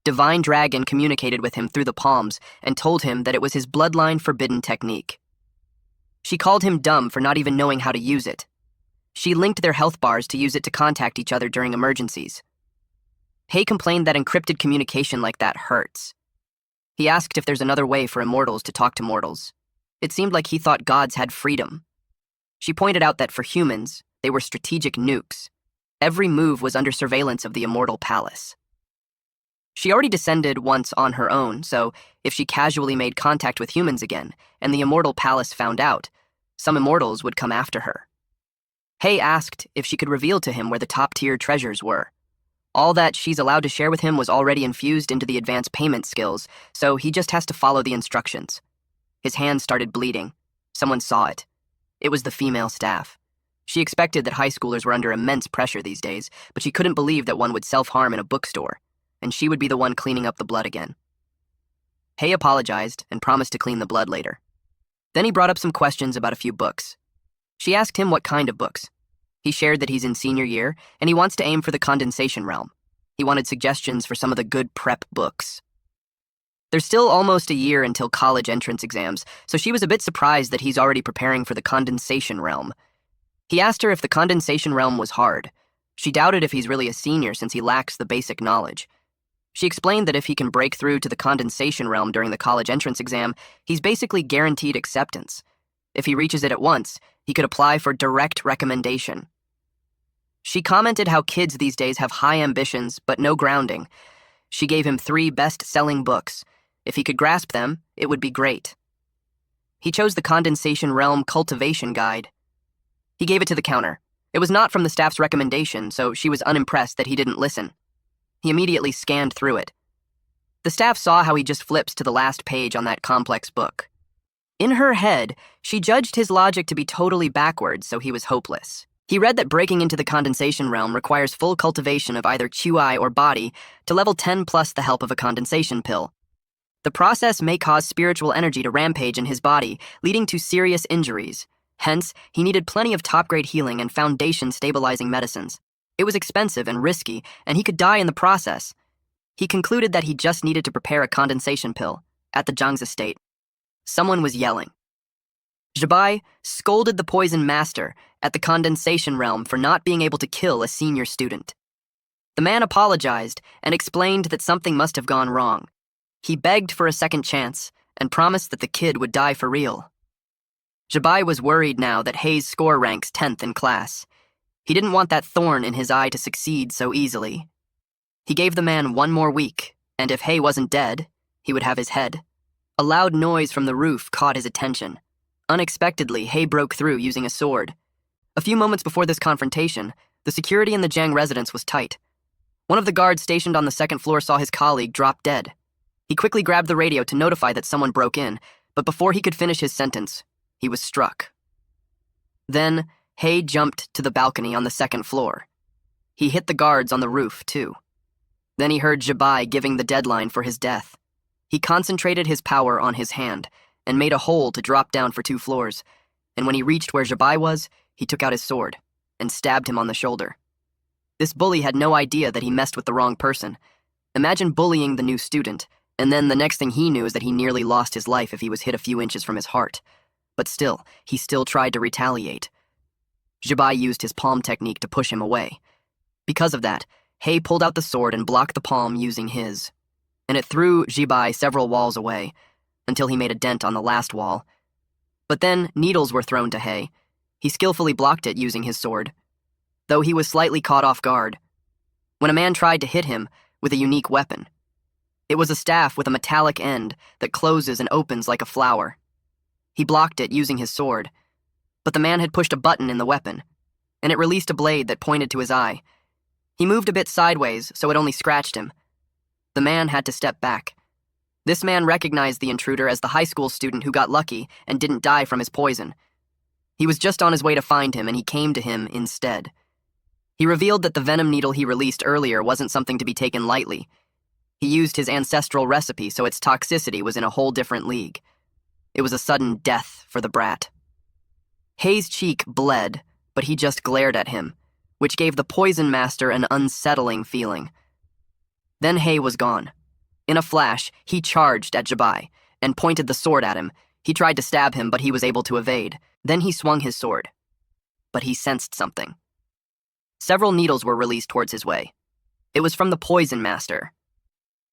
Divine Dragon communicated with him through the palms and told him that it was his bloodline forbidden technique. She called him dumb for not even knowing how to use it. She linked their health bars to use it to contact each other during emergencies. Hei complained that encrypted communication like that hurts. He asked if there's another way for immortals to talk to mortals. It seemed like he thought gods had freedom. She pointed out that for humans, they were strategic nukes. Every move was under surveillance of the Immortal Palace. She already descended once on her own, so if she casually made contact with humans again, and the Immortal Palace found out, some immortals would come after her. Hei asked if she could reveal to him where the top-tier treasures were. All that she's allowed to share with him was already infused into the advanced payment skills, so he just has to follow the instructions. His hands started bleeding. Someone saw it. It was the female staff. She expected that high schoolers were under immense pressure these days, but she couldn't believe that one would self-harm in a bookstore, and she would be the one cleaning up the blood again. Hei apologized and promised to clean the blood later. Then he brought up some questions about a few books. She asked him what kind of books. He shared that he's in senior year, and he wants to aim for the condensation realm. He wanted suggestions for some of the good prep books. There's still almost a year until college entrance exams, so she was a bit surprised that he's already preparing for the condensation realm. He asked her if the condensation realm was hard. She doubted if he's really a senior since he lacks the basic knowledge. She explained that if he can break through to the condensation realm during the college entrance exam, he's basically guaranteed acceptance. If he reaches it at once, he could apply for direct recommendation. She commented how kids these days have high ambitions, but no grounding. She gave him 3 best-selling books. If he could grasp them, it would be great. He chose the Condensation Realm Cultivation Guide. He gave it to the counter. It was not from the staff's recommendation, so she was unimpressed that he didn't listen. He immediately scanned through it. The staff saw how he just flips to the last page on that complex book. In her head, she judged his logic to be totally backwards, so he was hopeless. He read that breaking into the condensation realm requires full cultivation of either QI or body to level 10 plus the help of a condensation pill. The process may cause spiritual energy to rampage in his body, leading to serious injuries. Hence, he needed plenty of top-grade healing and foundation-stabilizing medicines. It was expensive and risky, and he could die in the process. He concluded that he just needed to prepare a condensation pill at the Zhang's estate. Someone was yelling. Jabai scolded the poison master at the condensation realm for not being able to kill a senior student. The man apologized and explained that something must have gone wrong. He begged for a second chance and promised that the kid would die for real. Jabai was worried now that Hei's score ranks 10th in class. He didn't want that thorn in his eye to succeed so easily. He gave the man 1 more week, and if Hei wasn't dead, he would have his head. A loud noise from the roof caught his attention. Unexpectedly, Hei broke through using a sword. A few moments before this confrontation, the security in the Jiang residence was tight. One of the guards stationed on the 2nd floor saw his colleague drop dead. He quickly grabbed the radio to notify that someone broke in, but before he could finish his sentence, he was struck. Then, Hei jumped to the balcony on the 2nd floor. He hit the guards on the roof, too. Then he heard Jabai giving the deadline for his death. He concentrated his power on his hand and made a hole to drop down for 2 floors, and when he reached where Jabai was, he took out his sword and stabbed him on the shoulder. This bully had no idea that he messed with the wrong person. Imagine bullying the new student, and then the next thing he knew is that he nearly lost his life if he was hit a few inches from his heart. But still, he still tried to retaliate. Jabai used his palm technique to push him away. Because of that, Hei pulled out the sword and blocked the palm using his, and it threw Jabai several walls away, until he made a dent on the last wall. But then needles were thrown to Hei. He skillfully blocked it using his sword, though he was slightly caught off guard when a man tried to hit him with a unique weapon. It was a staff with a metallic end that closes and opens like a flower. He blocked it using his sword, but the man had pushed a button in the weapon, and it released a blade that pointed to his eye. He moved a bit sideways, so it only scratched him. The man had to step back. This man recognized the intruder as the high school student who got lucky and didn't die from his poison. He was just on his way to find him, and he came to him instead. He revealed that the venom needle he released earlier wasn't something to be taken lightly. He used his ancestral recipe, so its toxicity was in a whole different league. It was a sudden death for the brat. Hei's cheek bled, but he just glared at him, which gave the poison master an unsettling feeling. Then Hei was gone. In a flash, he charged at Jabai and pointed the sword at him. He tried to stab him, but he was able to evade. Then he swung his sword. But he sensed something. Several needles were released towards his way. It was from the poison master.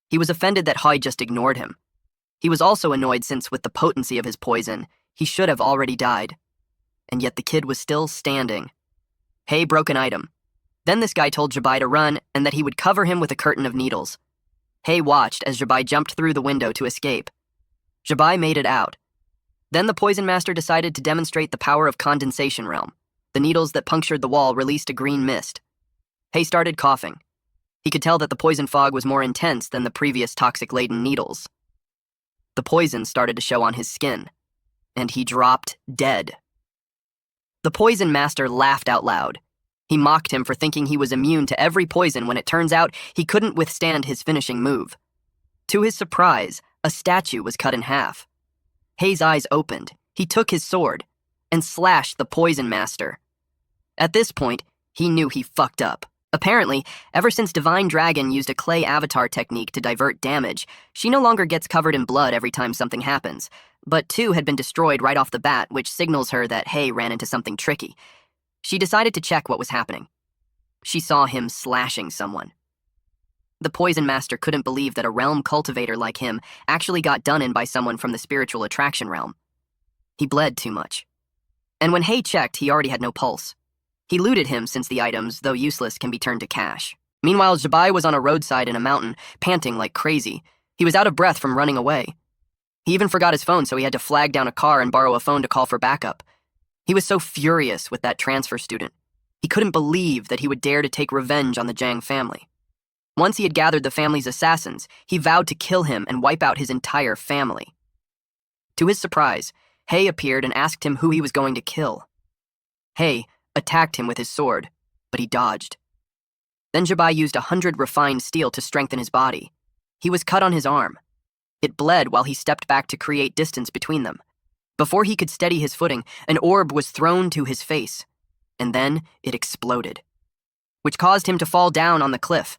He was offended that Hei just ignored him. He was also annoyed since, with the potency of his poison, he should have already died. And yet the kid was still standing. Hei broke an item. Then this guy told Jabai to run and that he would cover him with a curtain of needles. Hei watched as Jabai jumped through the window to escape. Jabai made it out. Then the poison master decided to demonstrate the power of condensation realm. The needles that punctured the wall released a green mist. Hei started coughing. He could tell that the poison fog was more intense than the previous toxic-laden needles. The poison started to show on his skin, and he dropped dead. The poison master laughed out loud. He mocked him for thinking he was immune to every poison when it turns out he couldn't withstand his finishing move. To his surprise, a statue was cut in half. Hei's eyes opened. He took his sword and slashed the poison master. At this point, he knew he fucked up. Apparently, ever since Divine Dragon used a clay avatar technique to divert damage, she no longer gets covered in blood every time something happens. But 2 had been destroyed right off the bat, which signals her that Hei ran into something tricky. She decided to check what was happening. She saw him slashing someone. The poison master couldn't believe that a realm cultivator like him actually got done in by someone from the spiritual attraction realm. He bled too much. And when Hei checked, he already had no pulse. He looted him since the items, though useless, can be turned to cash. Meanwhile, Jabai was on a roadside in a mountain, panting like crazy. He was out of breath from running away. He even forgot his phone, so he had to flag down a car and borrow a phone to call for backup. He was so furious with that transfer student. He couldn't believe that he would dare to take revenge on the Jiang family. Once he had gathered the family's assassins, he vowed to kill him and wipe out his entire family. To his surprise, Hei appeared and asked him who he was going to kill. Hei attacked him with his sword, but he dodged. Then Jabai used 100 refined steel to strengthen his body. He was cut on his arm. It bled while he stepped back to create distance between them. Before he could steady his footing, an orb was thrown to his face, and then it exploded, which caused him to fall down on the cliff.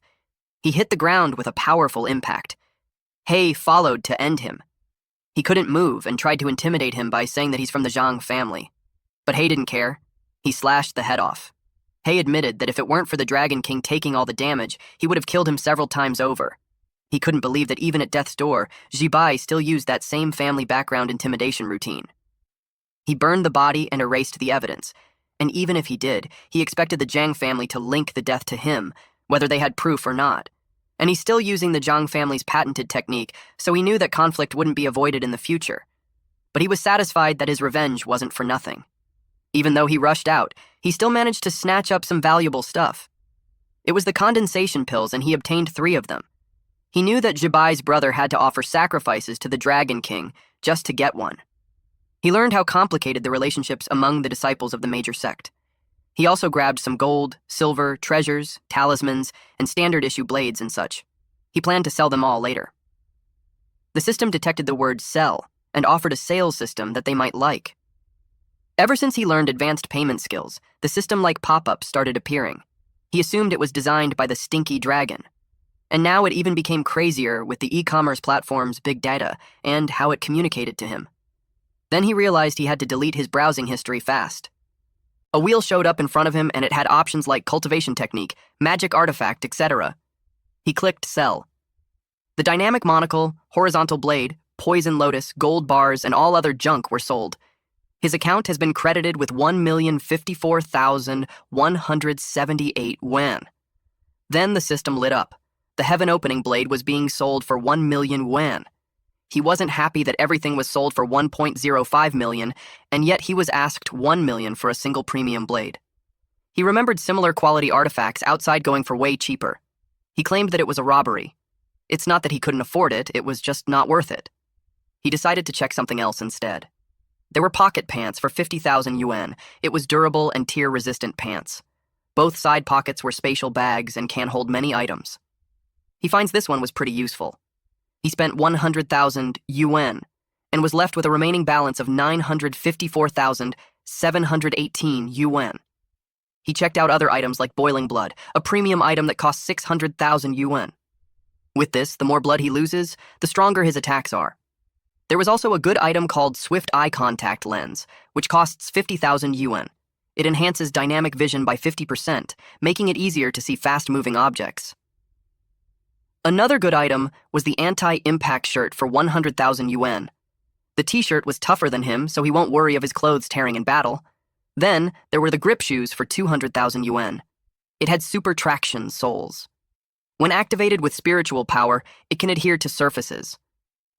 He hit the ground with a powerful impact. Hei followed to end him. He couldn't move and tried to intimidate him by saying that he's from the Zhang family. But Hei didn't care. He slashed the head off. Hei admitted that if it weren't for the Dragon King taking all the damage, he would have killed him several times over. He couldn't believe that even at death's door, Jibai still used that same family background intimidation routine. He burned the body and erased the evidence, and even if he did, he expected the Jiang family to link the death to him, whether they had proof or not. And he's still using the Jiang family's patented technique, so he knew that conflict wouldn't be avoided in the future. But he was satisfied that his revenge wasn't for nothing. Even though he rushed out, he still managed to snatch up some valuable stuff. It was the condensation pills, and he obtained 3 of them. He knew that Jibai's brother had to offer sacrifices to the Dragon King just to get one. He learned how complicated the relationships among the disciples of the major sect. He also grabbed some gold, silver, treasures, talismans, and standard-issue blades and such. He planned to sell them all later. The system detected the word sell and offered a sales system that they might like. Ever since he learned advanced payment skills, the system-like pop-ups started appearing. He assumed it was designed by the Stinky Dragon. And now it even became crazier with the e-commerce platform's big data and how it communicated to him. Then he realized he had to delete his browsing history fast. A wheel showed up in front of him and it had options like cultivation technique, magic artifact, etc. He clicked sell. The dynamic monocle, horizontal blade, poison lotus, gold bars, and all other junk were sold. His account has been credited with 1,054,178 yuan. Then the system lit up. The heaven opening blade was being sold for 1 million yuan. He wasn't happy that everything was sold for 1.05 million, and yet he was asked 1 million for a single premium blade. He remembered similar quality artifacts outside going for way cheaper. He claimed that it was a robbery. It's not that he couldn't afford it, it was just not worth it. He decided to check something else instead. There were pocket pants for 50,000 yuan. It was durable and tear-resistant pants. Both side pockets were spatial bags and can hold many items. He finds this one was pretty useful. He spent 100,000 yuan and was left with a remaining balance of 954,718 yuan. He checked out other items like boiling blood, a premium item that costs 600,000 yuan. With this, the more blood he loses, the stronger his attacks are. There was also a good item called Swift Eye Contact Lens, which costs 50,000 yuan. It enhances dynamic vision by 50%, making it easier to see fast-moving objects. Another good item was the anti-impact shirt for 100,000 yuan. The t-shirt was tougher than him, so he won't worry of his clothes tearing in battle. Then, there were the grip shoes for 200,000 yuan. It had super traction soles. When activated with spiritual power, it can adhere to surfaces.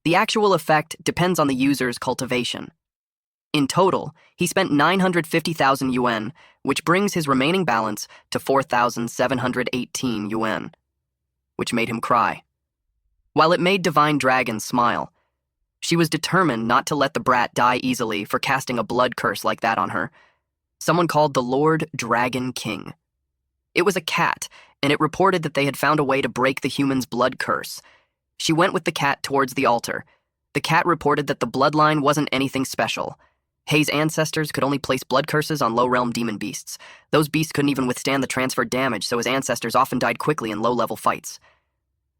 The actual effect depends on the user's cultivation. In total, he spent 950,000 yuan, which brings his remaining balance to 4,718 yuan. Which made him cry. While it made Divine Dragon smile, she was determined not to let the brat die easily for casting a blood curse like that on her. Someone called the Lord Dragon King. It was a cat, and it reported that they had found a way to break the human's blood curse. She went with the cat towards the altar. The cat reported that the bloodline wasn't anything special. Hei's ancestors could only place blood curses on low-realm demon beasts. Those beasts couldn't even withstand the transferred damage, so his ancestors often died quickly in low-level fights.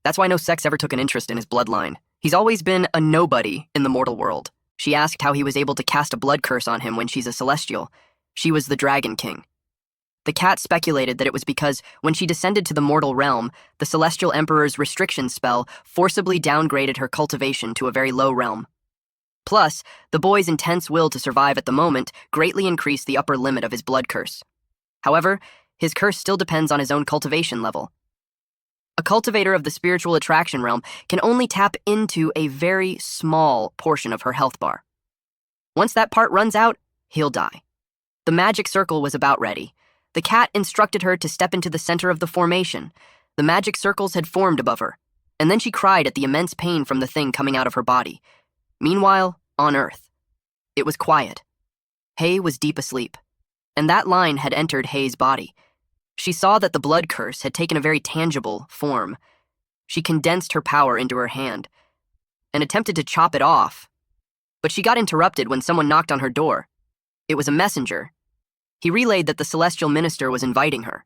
That's why no sex ever took an interest in his bloodline. He's always been a nobody in the mortal world. She asked how he was able to cast a blood curse on him when she's a celestial. She was the Dragon King. The cat speculated that it was because when she descended to the mortal realm, the Celestial Emperor's restriction spell forcibly downgraded her cultivation to a very low realm. Plus, the boy's intense will to survive at the moment greatly increased the upper limit of his blood curse. However, his curse still depends on his own cultivation level. A cultivator of the spiritual attraction realm can only tap into a very small portion of her health bar. Once that part runs out, he'll die. The magic circle was about ready. The cat instructed her to step into the center of the formation. The magic circles had formed above her, and then she cried at the immense pain from the thing coming out of her body. Meanwhile, on Earth, it was quiet. Hei was deep asleep, and that line had entered Hei's body. She saw that the blood curse had taken a very tangible form. She condensed her power into her hand and attempted to chop it off, but she got interrupted when someone knocked on her door. It was a messenger. He relayed that the celestial minister was inviting her.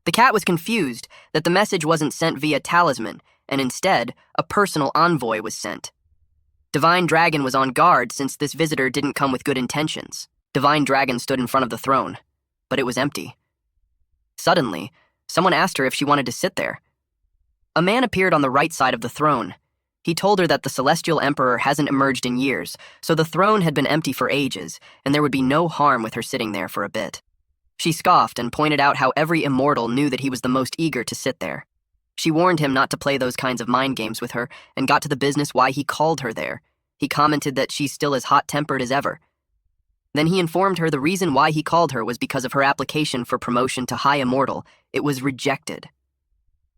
The cat was confused that the message wasn't sent via talisman, and instead, a personal envoy was sent. Divine Dragon was on guard since this visitor didn't come with good intentions. Divine Dragon stood in front of the throne, but it was empty. Suddenly, someone asked her if she wanted to sit there. A man appeared on the right side of the throne. He told her that the Celestial Emperor hasn't emerged in years, so the throne had been empty for ages, and there would be no harm with her sitting there for a bit. She scoffed and pointed out how every immortal knew that he was the most eager to sit there. She warned him not to play those kinds of mind games with her and got to the business why he called her there. He commented that she's still as hot-tempered as ever. Then he informed her the reason why he called her was because of her application for promotion to High Immortal. It was rejected.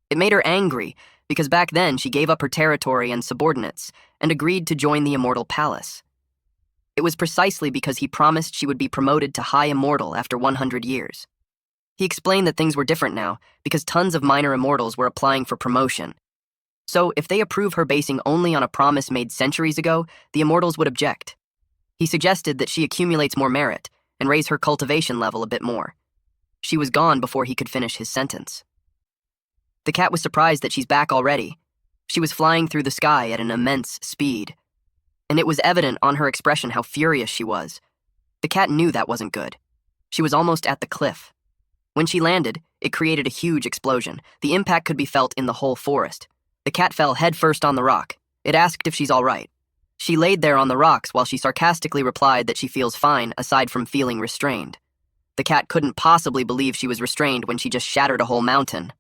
It made her angry, because back then she gave up her territory and subordinates and agreed to join the Immortal Palace. It was precisely because he promised she would be promoted to High Immortal after 100 years. He explained that things were different now because tons of minor immortals were applying for promotion. So if they approve her basing only on a promise made centuries ago, the immortals would object. He suggested that she accumulates more merit and raise her cultivation level a bit more. She was gone before he could finish his sentence. The cat was surprised that she's back already. She was flying through the sky at an immense speed, and it was evident on her expression how furious she was. The cat knew that wasn't good. She was almost at the cliff. When she landed, it created a huge explosion. The impact could be felt in the whole forest. The cat fell headfirst on the rock. It asked if she's all right. She laid there on the rocks while she sarcastically replied that she feels fine aside from feeling restrained. The cat couldn't possibly believe she was restrained when she just shattered a whole mountain.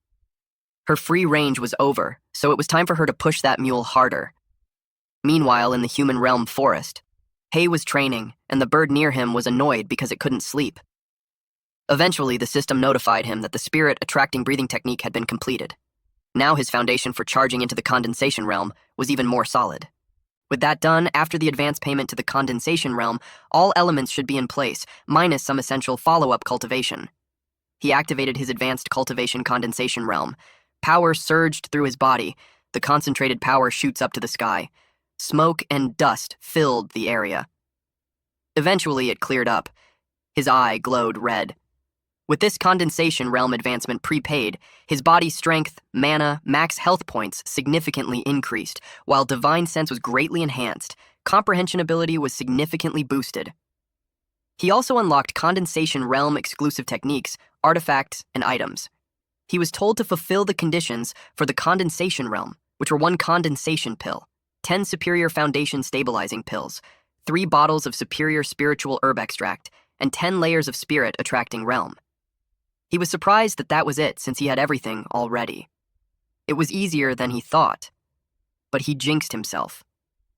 Her free range was over, so it was time for her to push that mule harder. Meanwhile, in the human realm forest, Hay was training, and the bird near him was annoyed because it couldn't sleep. Eventually, the system notified him that the spirit attracting breathing technique had been completed. Now his foundation for charging into the condensation realm was even more solid. With that done, after the advance payment to the condensation realm, all elements should be in place, minus some essential follow-up cultivation. He activated his advanced cultivation condensation realm. Power surged through his body. The concentrated power shoots up to the sky. Smoke and dust filled the area. Eventually, it cleared up. His eye glowed red. With this condensation realm advancement prepaid, his body's strength, mana, max health points significantly increased, while divine sense was greatly enhanced. Comprehension ability was significantly boosted. He also unlocked condensation realm exclusive techniques, artifacts, and items. He was told to fulfill the conditions for the condensation realm, which were 1 condensation pill, 10 superior foundation stabilizing pills, 3 bottles of superior spiritual herb extract, and 10 layers of spirit attracting realm. He was surprised that that was it, since he had everything already. It was easier than he thought. But he jinxed himself.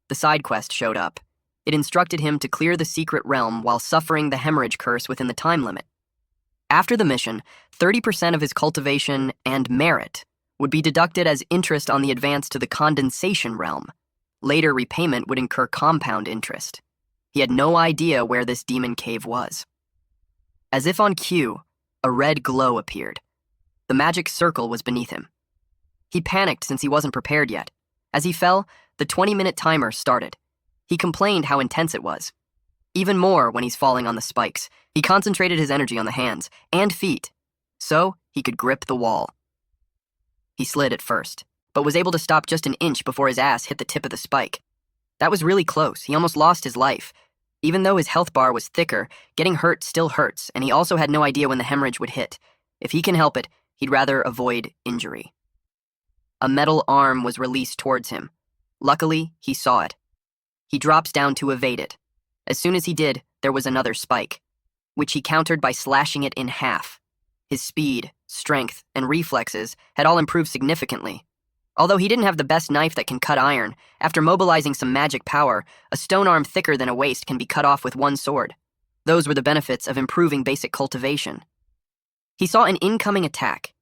The side quest showed up. It instructed him to clear the secret realm while suffering the hemorrhage curse within the time limit. After the mission, 30% of his cultivation and merit would be deducted as interest on the advance to the condensation realm. Later repayment would incur compound interest. He had no idea where this demon cave was. As if on cue, a red glow appeared. The magic circle was beneath him. He panicked since he wasn't prepared yet. As he fell, the 20-minute timer started. He complained how intense it was. Even more when he's falling on the spikes. He concentrated his energy on the hands and feet, so he could grip the wall. He slid at first, but was able to stop just an inch before his ass hit the tip of the spike. That was really close. He almost lost his life. Even though his health bar was thicker, getting hurt still hurts, and he also had no idea when the hemorrhage would hit. If he can help it, he'd rather avoid injury. A metal arm was released towards him. Luckily, he saw it. He drops down to evade it. As soon as he did, there was another spike, which he countered by slashing it in half. His speed, strength, and reflexes had all improved significantly. Although he didn't have the best knife that can cut iron, after mobilizing some magic power, a stone arm thicker than a waist can be cut off with one sword. Those were the benefits of improving basic cultivation. He saw an incoming attack.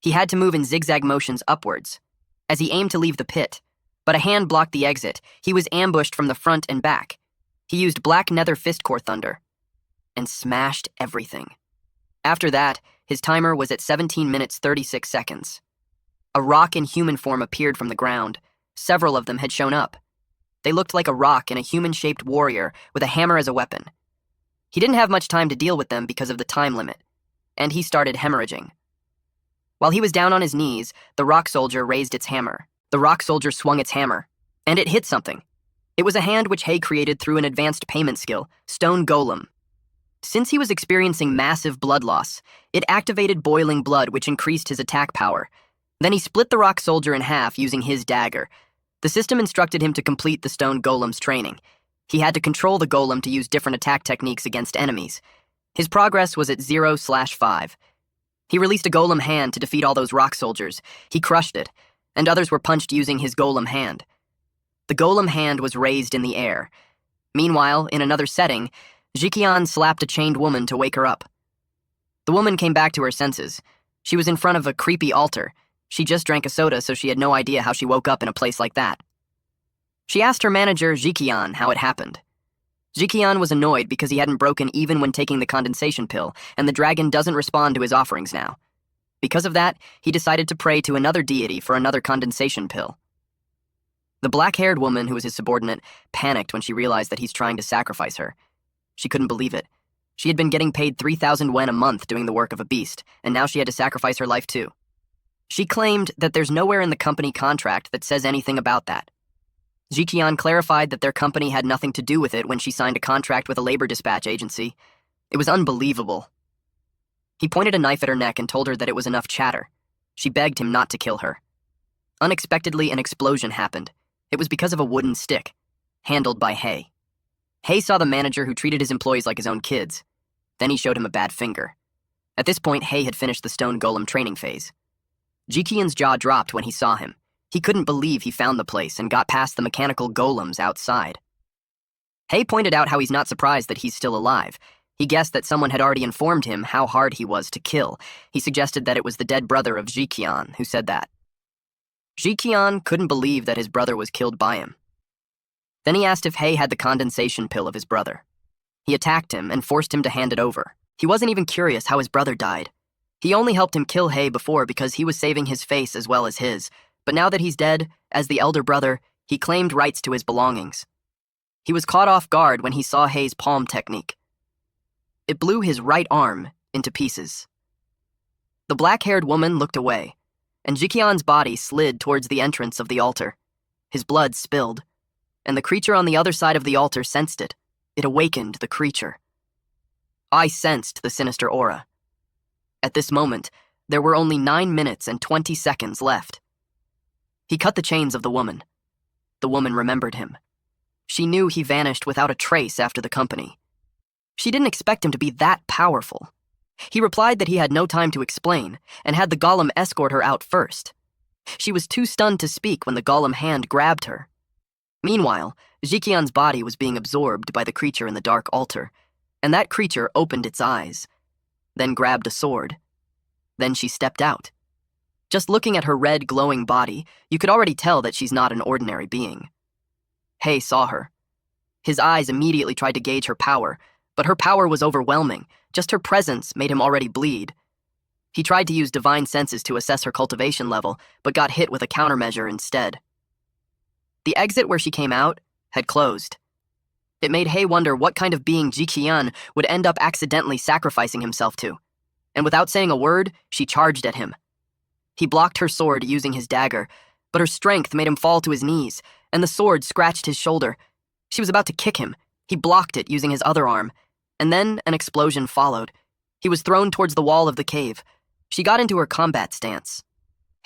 He had to move in zigzag motions upwards, as he aimed to leave the pit, but a hand blocked the exit. He was ambushed from the front and back. He used Black Nether Fistcore Thunder, and smashed everything. After that, his timer was at 17 minutes 36 seconds. A rock in human form appeared from the ground. Several of them had shown up. They looked like a rock and a human-shaped warrior with a hammer as a weapon. He didn't have much time to deal with them because of the time limit, and he started hemorrhaging. While he was down on his knees, the rock soldier raised its hammer. The rock soldier swung its hammer, and it hit something. It was a hand which Hay created through an advanced payment skill, Stone Golem. Since he was experiencing massive blood loss, it activated boiling blood, which increased his attack power. Then he split the rock soldier in half using his dagger. The system instructed him to complete the stone golem's training. He had to control the golem to use different attack techniques against enemies. His progress was at 0/5. He released a golem hand to defeat all those rock soldiers. He crushed it, and others were punched using his golem hand. The golem hand was raised in the air. Meanwhile, in another setting, Jiqian slapped a chained woman to wake her up. The woman came back to her senses. She was in front of a creepy altar. She just drank a soda, so she had no idea how she woke up in a place like that. She asked her manager, Jiqian, how it happened. Jiqian was annoyed because he hadn't broken even when taking the condensation pill, and the dragon doesn't respond to his offerings now. Because of that, he decided to pray to another deity for another condensation pill. The black-haired woman, who was his subordinate, panicked when she realized that he's trying to sacrifice her. She couldn't believe it. She had been getting paid 3,000 wen a month doing the work of a beast, and now she had to sacrifice her life too. She claimed that there's nowhere in the company contract that says anything about that. Jiqian clarified that their company had nothing to do with it when she signed a contract with a labor dispatch agency. It was unbelievable. He pointed a knife at her neck and told her that it was enough chatter. She begged him not to kill her. Unexpectedly, an explosion happened. It was because of a wooden stick, handled by Hei. Hei saw the manager who treated his employees like his own kids. Then he showed him a bad finger. At this point, Hei had finished the stone golem training phase. Jiqian's jaw dropped when he saw him. He couldn't believe he found the place and got past the mechanical golems outside. Hei pointed out how he's not surprised that he's still alive. He guessed that someone had already informed him how hard he was to kill. He suggested that it was the dead brother of Jiqian who said that. Jiqian couldn't believe that his brother was killed by him. Then he asked if Hei had the condensation pill of his brother. He attacked him and forced him to hand it over. He wasn't even curious how his brother died. He only helped him kill Hei before because he was saving his face as well as his. But now that he's dead, as the elder brother, he claimed rights to his belongings. He was caught off guard when he saw Hei's palm technique. It blew his right arm into pieces. The black-haired woman looked away, and Jiqian's body slid towards the entrance of the altar. His blood spilled, and the creature on the other side of the altar sensed it. It awakened the creature. I sensed the sinister aura. At this moment, there were only 9 minutes and 20 seconds left. He cut the chains of the woman. The woman remembered him. She knew he vanished without a trace after the company. She didn't expect him to be that powerful. He replied that he had no time to explain, and had the golem escort her out first. She was too stunned to speak when the golem hand grabbed her. Meanwhile, Jiqian's body was being absorbed by the creature in the dark altar, and that creature opened its eyes, then grabbed a sword. Then she stepped out. Just looking at her red, glowing body, you could already tell that she's not an ordinary being. Hei saw her. His eyes immediately tried to gauge her power, but her power was overwhelming. Just her presence made him already bleed. He tried to use divine senses to assess her cultivation level, but got hit with a countermeasure instead. The exit where she came out had closed. It made Hei wonder what kind of being Jiqian would end up accidentally sacrificing himself to. And without saying a word, she charged at him. He blocked her sword using his dagger, but her strength made him fall to his knees, and the sword scratched his shoulder. She was about to kick him. He blocked it using his other arm, and then an explosion followed. He was thrown towards the wall of the cave. She got into her combat stance.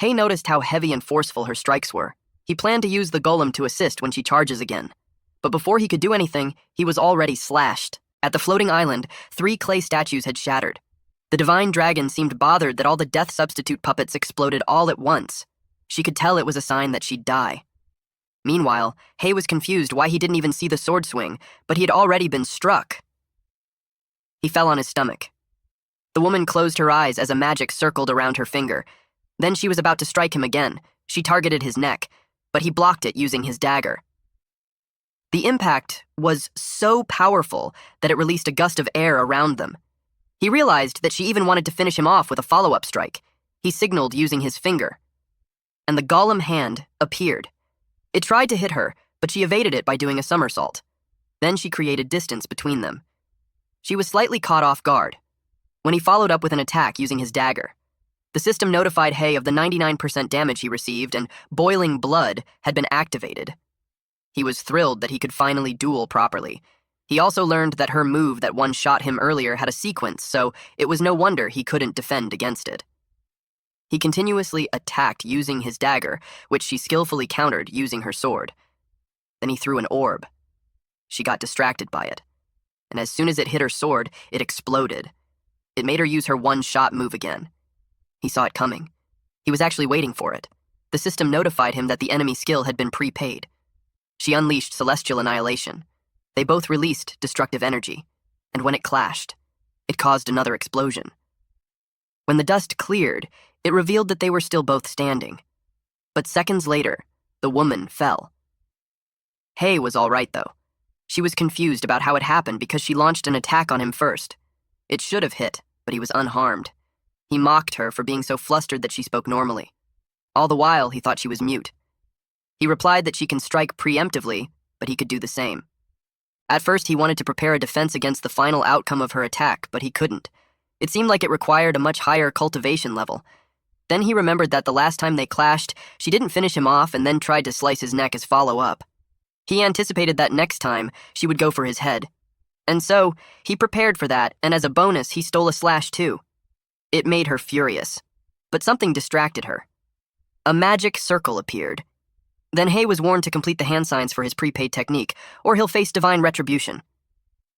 Hei noticed how heavy and forceful her strikes were. He planned to use the golem to assist when she charges again. But before he could do anything, he was already slashed. At the floating island, 3 clay statues had shattered. The divine dragon seemed bothered that all the death substitute puppets exploded all at once. She could tell it was a sign that she'd die. Meanwhile, Hei was confused why he didn't even see the sword swing, but he had already been struck. He fell on his stomach. The woman closed her eyes as a magic circled around her finger. Then she was about to strike him again. She targeted his neck, but he blocked it using his dagger. The impact was so powerful that it released a gust of air around them. He realized that she even wanted to finish him off with a follow-up strike. He signaled using his finger. And the golem hand appeared. It tried to hit her, but she evaded it by doing a somersault. Then she created distance between them. She was slightly caught off guard when he followed up with an attack using his dagger. The system notified Hei of the 99% damage he received, and boiling blood had been activated. He was thrilled that he could finally duel properly. He also learned that her move that one shot him earlier had a sequence, so it was no wonder he couldn't defend against it. He continuously attacked using his dagger, which she skillfully countered using her sword. Then he threw an orb. She got distracted by it, and as soon as it hit her sword, it exploded. It made her use her one-shot move again. He saw it coming. He was actually waiting for it. The system notified him that the enemy skill had been prepaid. She unleashed Celestial Annihilation. They both released destructive energy, and when it clashed, it caused another explosion. When the dust cleared, it revealed that they were still both standing. But seconds later, the woman fell. Hei was all right, though. She was confused about how it happened because she launched an attack on him first. It should have hit, but he was unharmed. He mocked her for being so flustered that she spoke normally. All the while, he thought she was mute. He replied that she can strike preemptively, but he could do the same. At first, he wanted to prepare a defense against the final outcome of her attack, but he couldn't. It seemed like it required a much higher cultivation level. Then he remembered that the last time they clashed, she didn't finish him off and then tried to slice his neck as follow-up. He anticipated that next time, she would go for his head. And so, he prepared for that, and as a bonus, he stole a slash too. It made her furious, but something distracted her. A magic circle appeared. Then Hei was warned to complete the hand signs for his prepaid technique, or he'll face divine retribution.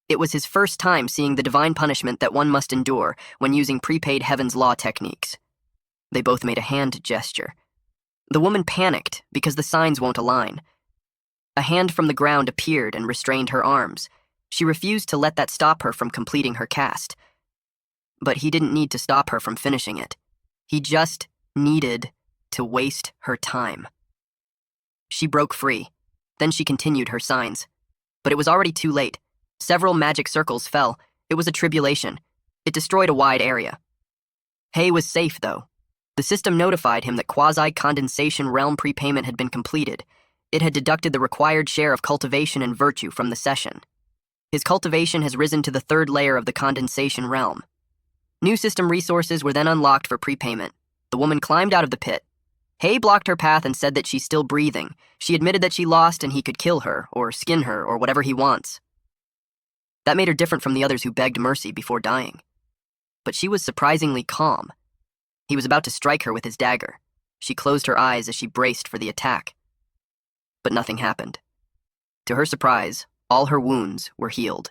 It was his first time seeing the divine punishment that one must endure when using prepaid Heaven's Law techniques. They both made a hand gesture. The woman panicked because the signs won't align. A hand from the ground appeared and restrained her arms. She refused to let that stop her from completing her cast. But he didn't need to stop her from finishing it. He just needed to waste her time. She broke free. Then she continued her signs. But it was already too late. Several magic circles fell. It was a tribulation. It destroyed a wide area. Hei was safe, though. The system notified him that quasi-condensation realm prepayment had been completed. It had deducted the required share of cultivation and virtue from the session. His cultivation has risen to the third layer of the condensation realm. New system resources were then unlocked for prepayment. The woman climbed out of the pit. Hei blocked her path and said that she's still breathing. She admitted that she lost and he could kill her, or skin her, or whatever he wants. That made her different from the others who begged mercy before dying. But she was surprisingly calm. He was about to strike her with his dagger. She closed her eyes as she braced for the attack. But nothing happened. To her surprise, all her wounds were healed.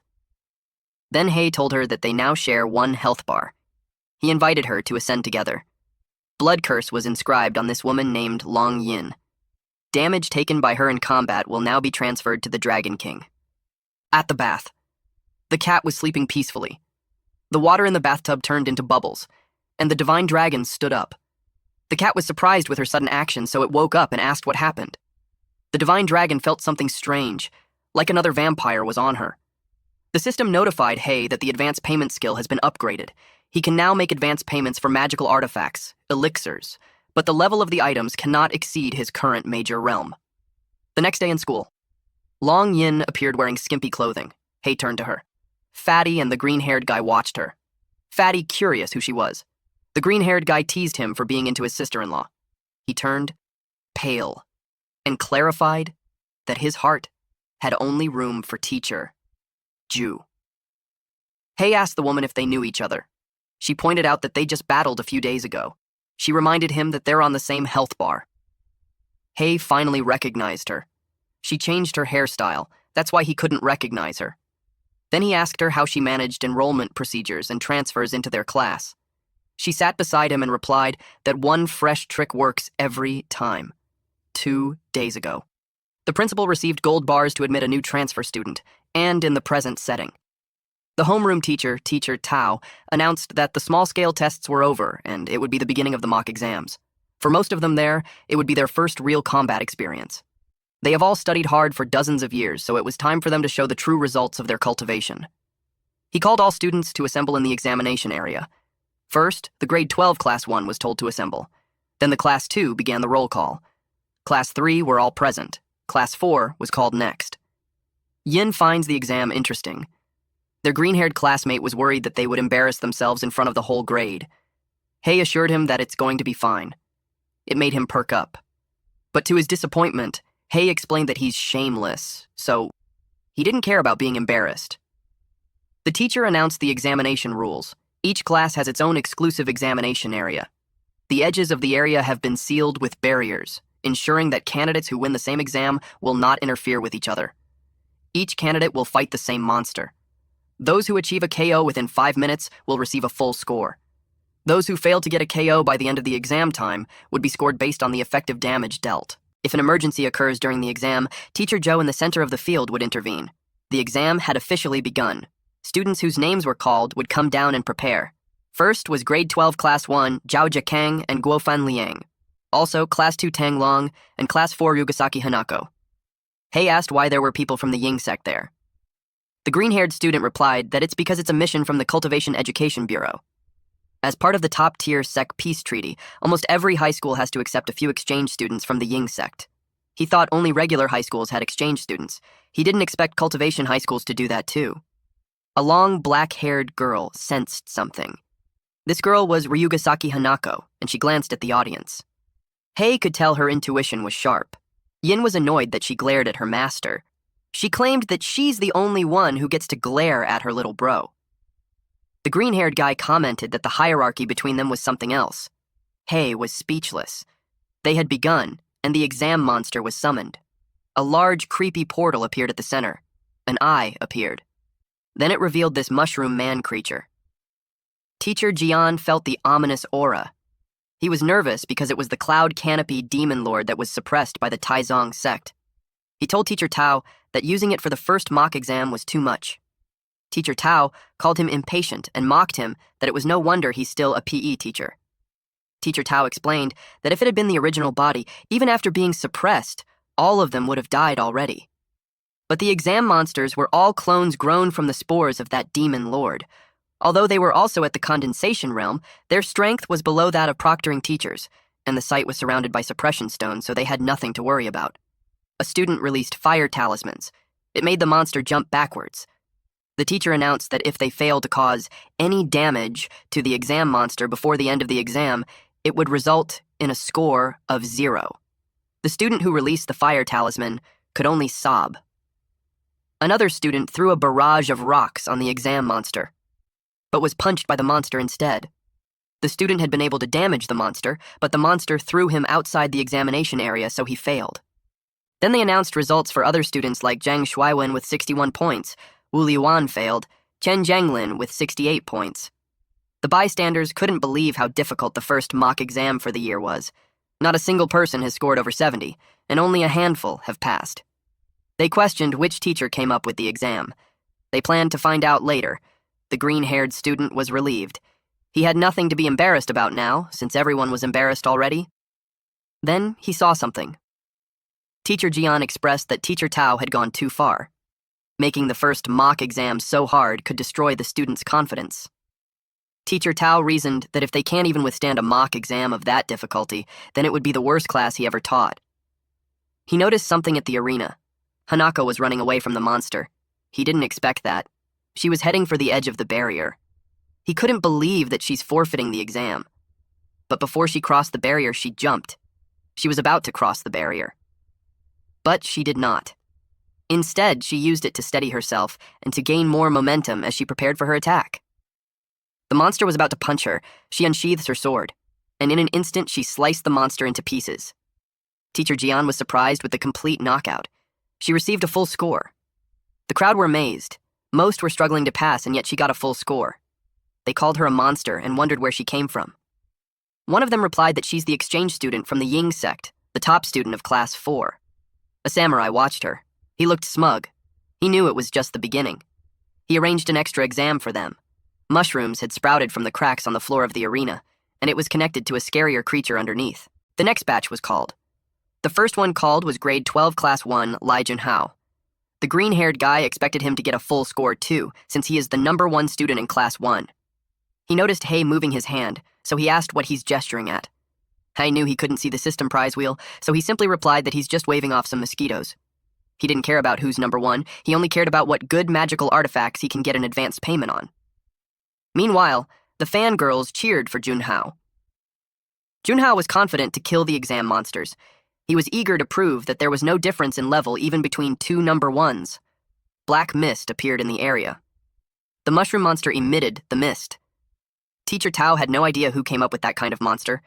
Then Hei told her that they now share one health bar. He invited her to ascend together. Blood curse was inscribed on this woman named Long Yin. Damage taken by her in combat will now be transferred to the Dragon King. At the bath, the cat was sleeping peacefully. The water in the bathtub turned into bubbles, and the divine dragon stood up. The cat was surprised with her sudden action, so it woke up and asked what happened. The divine dragon felt something strange, like another vampire was on her. The system notified Hei that the advanced payment skill has been upgraded. He can now make advanced payments for magical artifacts, elixirs, but the level of the items cannot exceed his current major realm. The next day in school, Long Yin appeared wearing skimpy clothing. Hei turned to her. Fatty and the green-haired guy watched her. Fatty curious who she was. The green-haired guy teased him for being into his sister-in-law. He turned pale and clarified that his heart had only room for teacher Ju. Hei asked the woman if they knew each other. She pointed out that they just battled a few days ago. She reminded him that they're on the same health bar. Hei finally recognized her. She changed her hairstyle. That's why he couldn't recognize her. Then he asked her how she managed enrollment procedures and transfers into their class. She sat beside him and replied that one fresh trick works every time. 2 days ago. The principal received gold bars to admit a new transfer student, and in the present setting. The homeroom teacher, Teacher Tao, announced that the small-scale tests were over and it would be the beginning of the mock exams. For most of them there, it would be their first real combat experience. They have all studied hard for dozens of years, so it was time for them to show the true results of their cultivation. He called all students to assemble in the examination area. First, the grade 12 Class 1 was told to assemble. Then the Class 2 began the roll call. Class 3 were all present. Class 4 was called next. Yin finds the exam interesting. Their green-haired classmate was worried that they would embarrass themselves in front of the whole grade. Hei assured him that it's going to be fine. It made him perk up. But to his disappointment, Hei explained that he's shameless, so He didn't care about being embarrassed. The teacher announced the examination rules. Each class has its own exclusive examination area. The edges of the area have been sealed with barriers, ensuring that candidates who win the same exam will not interfere with each other. Each candidate will fight the same monster. Those who achieve a KO within 5 minutes will receive a full score. Those who fail to get a KO by the end of the exam time would be scored based on the effective damage dealt. If an emergency occurs during the exam, Teacher Joe in the center of the field would intervene. The exam had officially begun. Students whose names were called would come down and prepare. First was Grade 12 Class 1 Zhao Jiakang and Guofan Liang. Also Class 2 Tang Long and Class 4 Yugasaki Hanako. Hei asked why there were people from the Ying sect there. The green-haired student replied that it's because it's a mission from the Cultivation Education Bureau. As part of the top-tier sect peace treaty, almost every high school has to accept a few exchange students from the Ying sect. He thought only regular high schools had exchange students. He didn't expect cultivation high schools to do that too. A long, black-haired girl sensed something. This girl was Ryugasaki Hanako, and she glanced at the audience. Hei could tell her intuition was sharp. Yin was annoyed that she glared at her master. She claimed that she's the only one who gets to glare at her little bro. The green-haired guy commented that the hierarchy between them was something else. Hei was speechless. They had begun, and the exam monster was summoned. A large, creepy portal appeared at the center. An eye appeared. Then it revealed this mushroom man creature. Teacher Jian felt the ominous aura. He was nervous because it was the cloud canopy demon lord that was suppressed by the Taizong sect. He told Teacher Tao that using it for the first mock exam was too much. Teacher Tao called him impatient and mocked him that it was no wonder he's still a PE teacher. Teacher Tao explained that if it had been the original body, even after being suppressed, all of them would have died already. But the exam monsters were all clones grown from the spores of that demon lord. Although they were also at the condensation realm, their strength was below that of proctoring teachers, and the site was surrounded by suppression stones, so they had nothing to worry about. A student released fire talismans. It made the monster jump backwards. The teacher announced that if they failed to cause any damage to the exam monster before the end of the exam, it would result in a score of 0. The student who released the fire talisman could only sob. Another student threw a barrage of rocks on the exam monster, but was punched by the monster instead. The student had been able to damage the monster, but the monster threw him outside the examination area, so he failed. Then they announced results for other students like Zhang Shuiwen with 61 points, Wu Liuan failed, Chen Zhanglin with 68 points. The bystanders couldn't believe how difficult the first mock exam for the year was. Not a single person has scored over 70, and only a handful have passed. They questioned which teacher came up with the exam. They planned to find out later. The green-haired student was relieved. He had nothing to be embarrassed about now, since everyone was embarrassed already. Then he saw something. Teacher Jian expressed that Teacher Tao had gone too far. Making the first mock exam so hard could destroy the students' confidence. Teacher Tao reasoned that if they can't even withstand a mock exam of that difficulty, then it would be the worst class he ever taught. He noticed something at the arena. Hanako was running away from the monster. He didn't expect that. She was heading for the edge of the barrier. He couldn't believe that she's forfeiting the exam. But before she crossed the barrier, she jumped. She was about to cross the barrier. But she did not. Instead, she used it to steady herself and to gain more momentum as she prepared for her attack. The monster was about to punch her. She unsheathed her sword, and in an instant she sliced the monster into pieces. Teacher Jian was surprised with the complete knockout. She received a full score. The crowd were amazed. Most were struggling to pass, and yet she got a full score. They called her a monster and wondered where she came from. One of them replied that she's the exchange student from the Ying sect, the top student of Class 4. A samurai watched her. He looked smug. He knew it was just the beginning. He arranged an extra exam for them. Mushrooms had sprouted from the cracks on the floor of the arena, and it was connected to a scarier creature underneath. The next batch was called. The first one called was Grade 12 Class 1 Lai Junhao. The green-haired guy expected him to get a full score too, since he is the #1 student in Class 1. He noticed Hei moving his hand, so he asked what he's gesturing at. Hei knew he couldn't see the system prize wheel, so he simply replied that he's just waving off some mosquitoes. He didn't care about who's #1, he only cared about what good magical artifacts he can get an advance payment on. Meanwhile, the fangirls cheered for Junhao. Junhao was confident to kill the exam monsters. He was eager to prove that there was no difference in level even between two #1s. black mist appeared in the area. The mushroom monster emitted the mist. Teacher Tao had no idea who came up with that kind of monster.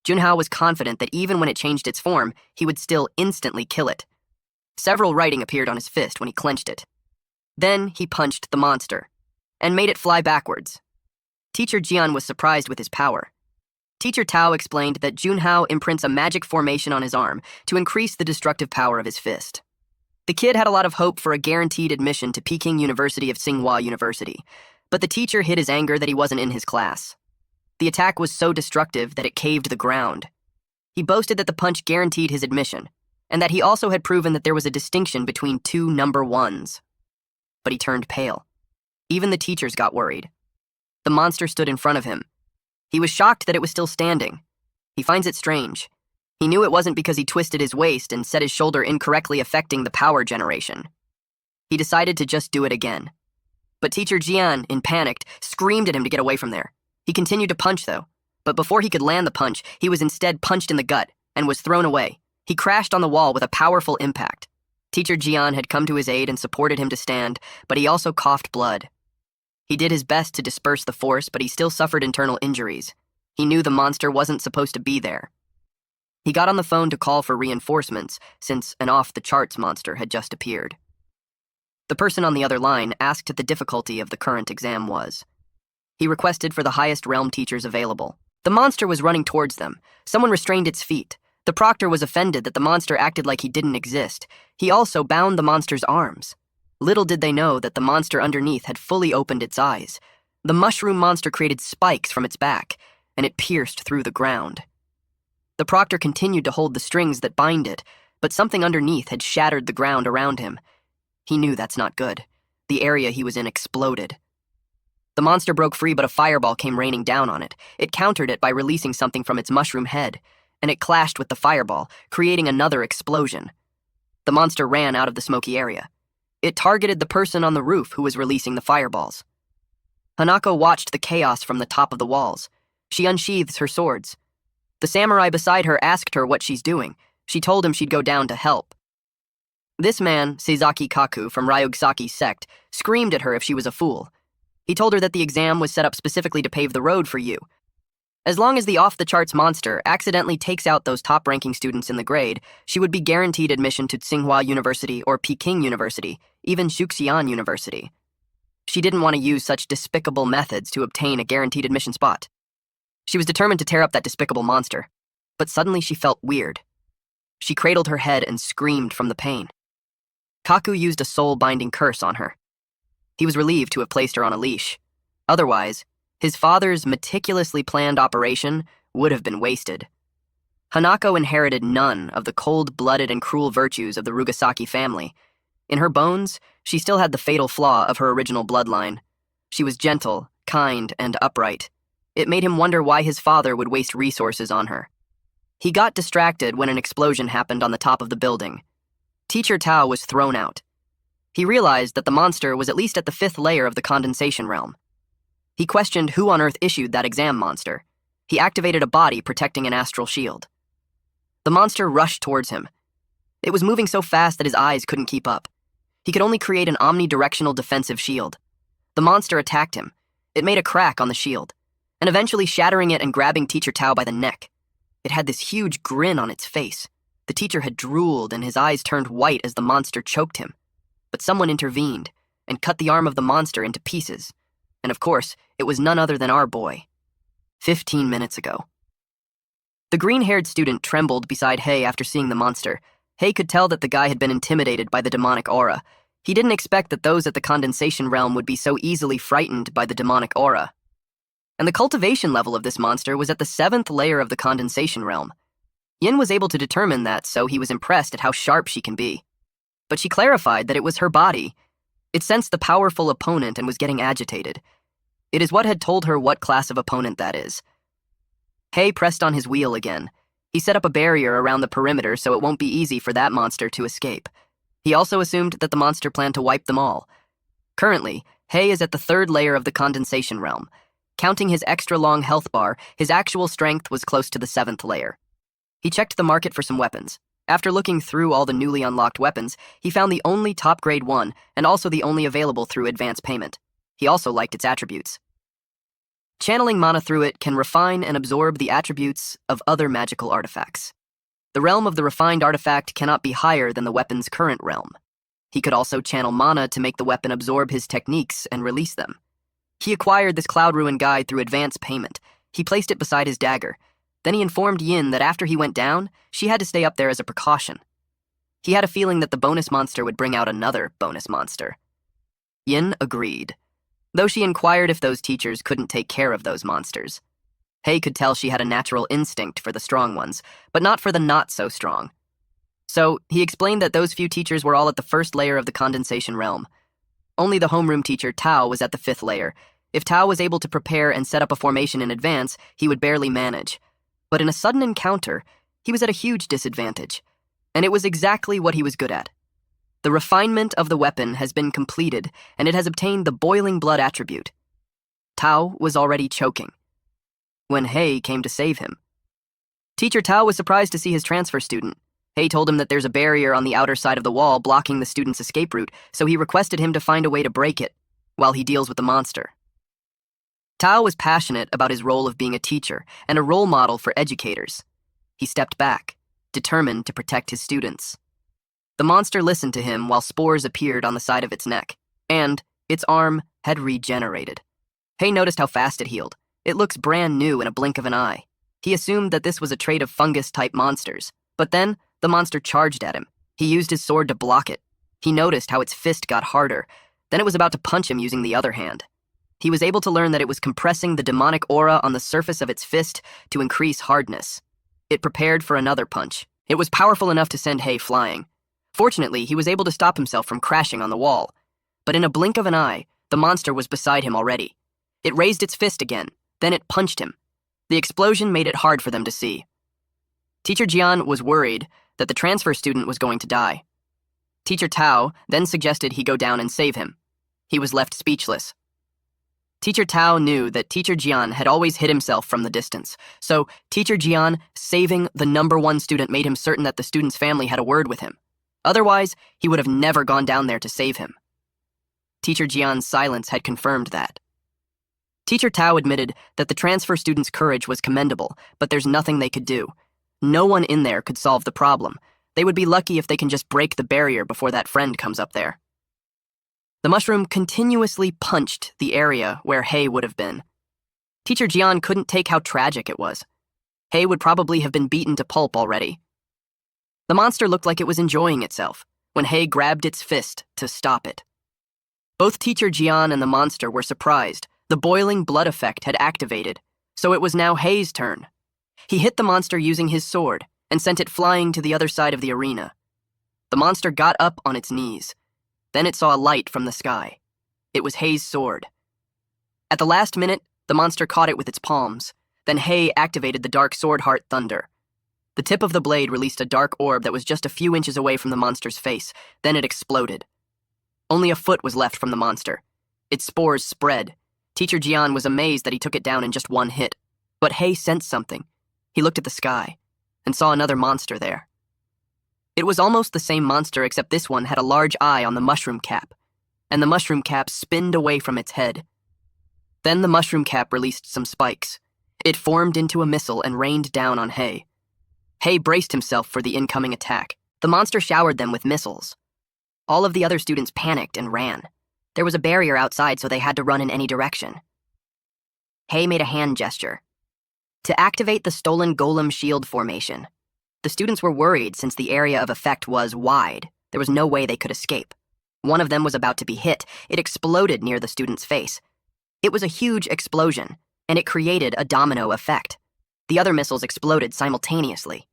Junhao was confident that even when it changed its form, he would still instantly kill it. Several writing appeared on his fist when he clenched it. Then he punched the monster and made it fly backwards. Teacher Jian was surprised with his power. Teacher Tao explained that Junhao imprints a magic formation on his arm to increase the destructive power of his fist. The kid had a lot of hope for a guaranteed admission to Peking University of Tsinghua University, but the teacher hid his anger that he wasn't in his class. The attack was so destructive that it caved the ground. He boasted that the punch guaranteed his admission, and that he also had proven that there was a distinction between two number ones. But he turned pale. Even the teachers got worried. The monster stood in front of him. He was shocked that it was still standing. He finds it strange. He knew it wasn't because he twisted his waist and set his shoulder incorrectly, affecting the power generation. He decided to just do it again. But Teacher Jian, in panic, screamed at him to get away from there. He continued to punch, though. But before he could land the punch, he was instead punched in the gut and was thrown away. He crashed on the wall with a powerful impact. Teacher Jian had come to his aid and supported him to stand, but he also coughed blood. He did his best to disperse the force, but he still suffered internal injuries. He knew the monster wasn't supposed to be there. He got on the phone to call for reinforcements, since an off-the-charts monster had just appeared. The person on the other line asked what the difficulty of the current exam was. He requested for the highest realm teachers available. The monster was running towards them. Someone restrained its feet. The proctor was offended that the monster acted like he didn't exist. He also bound the monster's arms. Little did they know that the monster underneath had fully opened its eyes. The mushroom monster created spikes from its back, and it pierced through the ground. The proctor continued to hold the strings that bind it, but something underneath had shattered the ground around him. He knew that's not good. The area he was in exploded. The monster broke free, but a fireball came raining down on it. It countered it by releasing something from its mushroom head, and it clashed with the fireball, creating another explosion. The monster ran out of the smoky area. It targeted the person on the roof who was releasing the fireballs. Hanako watched the chaos from the top of the walls. She unsheathes her swords. The samurai beside her asked her what she's doing. She told him she'd go down to help. This man, Seizaki Kaku from Ryugasaki's sect, screamed at her if she was a fool. He told her that the exam was set up specifically to pave the road for you. As long as the off-the-charts monster accidentally takes out those top-ranking students in the grade, she would be guaranteed admission to Tsinghua University or Peking University, even Shuxian University. She didn't want to use such despicable methods to obtain a guaranteed admission spot. She was determined to tear up that despicable monster, but suddenly she felt weird. She cradled her head and screamed from the pain. Kaku used a soul-binding curse on her. He was relieved to have placed her on a leash. Otherwise, his father's meticulously planned operation would have been wasted. Hanako inherited none of the cold-blooded and cruel virtues of the Ryugasaki family. In her bones, she still had the fatal flaw of her original bloodline. She was gentle, kind, and upright. It made him wonder why his father would waste resources on her. He got distracted when an explosion happened on the top of the building. Teacher Tao was thrown out. He realized that the monster was at least at the 5th layer of the condensation realm. He questioned who on earth issued that exam monster. He activated a body protecting an astral shield. The monster rushed towards him. It was moving so fast that his eyes couldn't keep up. He could only create an omnidirectional defensive shield. The monster attacked him. It made a crack on the shield, and eventually shattering it and grabbing Teacher Tao by the neck. It had this huge grin on its face. The teacher had drooled and his eyes turned white as the monster choked him. But someone intervened and cut the arm of the monster into pieces. And of course, it was none other than our boy. 15 minutes ago. The green-haired student trembled beside Hei after seeing the monster. Hei could tell that the guy had been intimidated by the demonic aura. He didn't expect that those at the condensation realm would be so easily frightened by the demonic aura. And the cultivation level of this monster was at the 7th layer of the condensation realm. Yin was able to determine that, so he was impressed at how sharp she can be. But she clarified that it was her body. It sensed the powerful opponent and was getting agitated. It is what had told her what class of opponent that is. Hei pressed on his wheel again. He set up a barrier around the perimeter so it won't be easy for that monster to escape. He also assumed that the monster planned to wipe them all. Currently, Hei is at the 3rd layer of the condensation realm. Counting his extra-long health bar, his actual strength was close to the 7th layer. He checked the market for some weapons. After looking through all the newly unlocked weapons, he found the only top grade one and also the only available through advance payment. He also liked its attributes. Channeling mana through it can refine and absorb the attributes of other magical artifacts. The realm of the refined artifact cannot be higher than the weapon's current realm. He could also channel mana to make the weapon absorb his techniques and release them. He acquired this Cloud Ruin guide through advance payment. He placed it beside his dagger. Then he informed Yin that after he went down, she had to stay up there as a precaution. He had a feeling that the bonus monster would bring out another bonus monster. Yin agreed, though she inquired if those teachers couldn't take care of those monsters. Hei could tell she had a natural instinct for the strong ones, but not for the not-so-strong. So, he explained that those few teachers were all at the first layer of the condensation realm. Only the homeroom teacher, Tao, was at the 5th layer. If Tao was able to prepare and set up a formation in advance, he would barely manage. But in a sudden encounter, he was at a huge disadvantage. And it was exactly what he was good at. The refinement of the weapon has been completed, and it has obtained the boiling blood attribute. Tao was already choking when Hei came to save him. Teacher Tao was surprised to see his transfer student. Hei told him that there's a barrier on the outer side of the wall blocking the student's escape route, so he requested him to find a way to break it while he deals with the monster. Tao was passionate about his role of being a teacher and a role model for educators. He stepped back, determined to protect his students. The monster listened to him while spores appeared on the side of its neck, and its arm had regenerated. Hei noticed how fast it healed. It looks brand new in a blink of an eye. He assumed that this was a trait of fungus-type monsters, but then the monster charged at him. He used his sword to block it. He noticed how its fist got harder. Then it was about to punch him using the other hand. He was able to learn that it was compressing the demonic aura on the surface of its fist to increase hardness. It prepared for another punch. It was powerful enough to send Hei flying. Fortunately, he was able to stop himself from crashing on the wall. But in a blink of an eye, the monster was beside him already. It raised its fist again. Then it punched him. The explosion made it hard for them to see. Teacher Jian was worried that the transfer student was going to die. Teacher Tao then suggested he go down and save him. He was left speechless. Teacher Tao knew that Teacher Jian had always hid himself from the distance, so Teacher Jian saving the #1 student made him certain that the student's family had a word with him. Otherwise, he would have never gone down there to save him. Teacher Jian's silence had confirmed that. Teacher Tao admitted that the transfer student's courage was commendable, but there's nothing they could do. No one in there could solve the problem. They would be lucky if they can just break the barrier before that friend comes up there. The mushroom continuously punched the area where Hei would have been. Teacher Jian couldn't take how tragic it was. Hei would probably have been beaten to pulp already. The monster looked like it was enjoying itself when Hei grabbed its fist to stop it. Both Teacher Jian and the monster were surprised. The boiling blood effect had activated, so it was now Hei's turn. He hit the monster using his sword and sent it flying to the other side of the arena. The monster got up on its knees. Then it saw a light from the sky. It was Hei's sword. At the last minute, the monster caught it with its palms. Then Hei activated the Dark Sword Heart Thunder. The tip of the blade released a dark orb that was just a few inches away from the monster's face. Then it exploded. Only a foot was left from the monster. Its spores spread. Teacher Jian was amazed that he took it down in just one hit. But Hei sensed something. He looked at the sky and saw another monster there. It was almost the same monster, except this one had a large eye on the mushroom cap, and the mushroom cap spinned away from its head. Then the mushroom cap released some spikes. It formed into a missile and rained down on Hei. Hei braced himself for the incoming attack. The monster showered them with missiles. All of the other students panicked and ran. There was a barrier outside, so they had to run in any direction. Hei made a hand gesture. To activate the stolen golem shield formation. The students were worried since the area of effect was wide. There was no way they could escape. One of them was about to be hit. It exploded near the student's face. It was a huge explosion, and it created a domino effect. The other missiles exploded simultaneously.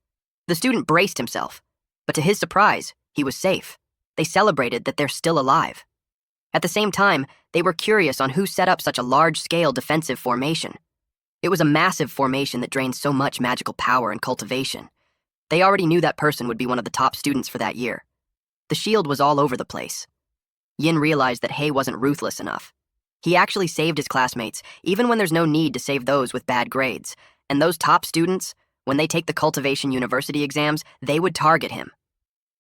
The student braced himself, but to his surprise, he was safe. They celebrated that they're still alive. At the same time, they were curious on who set up such a large-scale defensive formation. It was a massive formation that drained so much magical power and cultivation. They already knew that person would be one of the top students for that year. The shield was all over the place. Yin realized that Hei wasn't ruthless enough. He actually saved his classmates, even when there's no need to save those with bad grades. And those top students, When they take the Cultivation University exams, they would target him.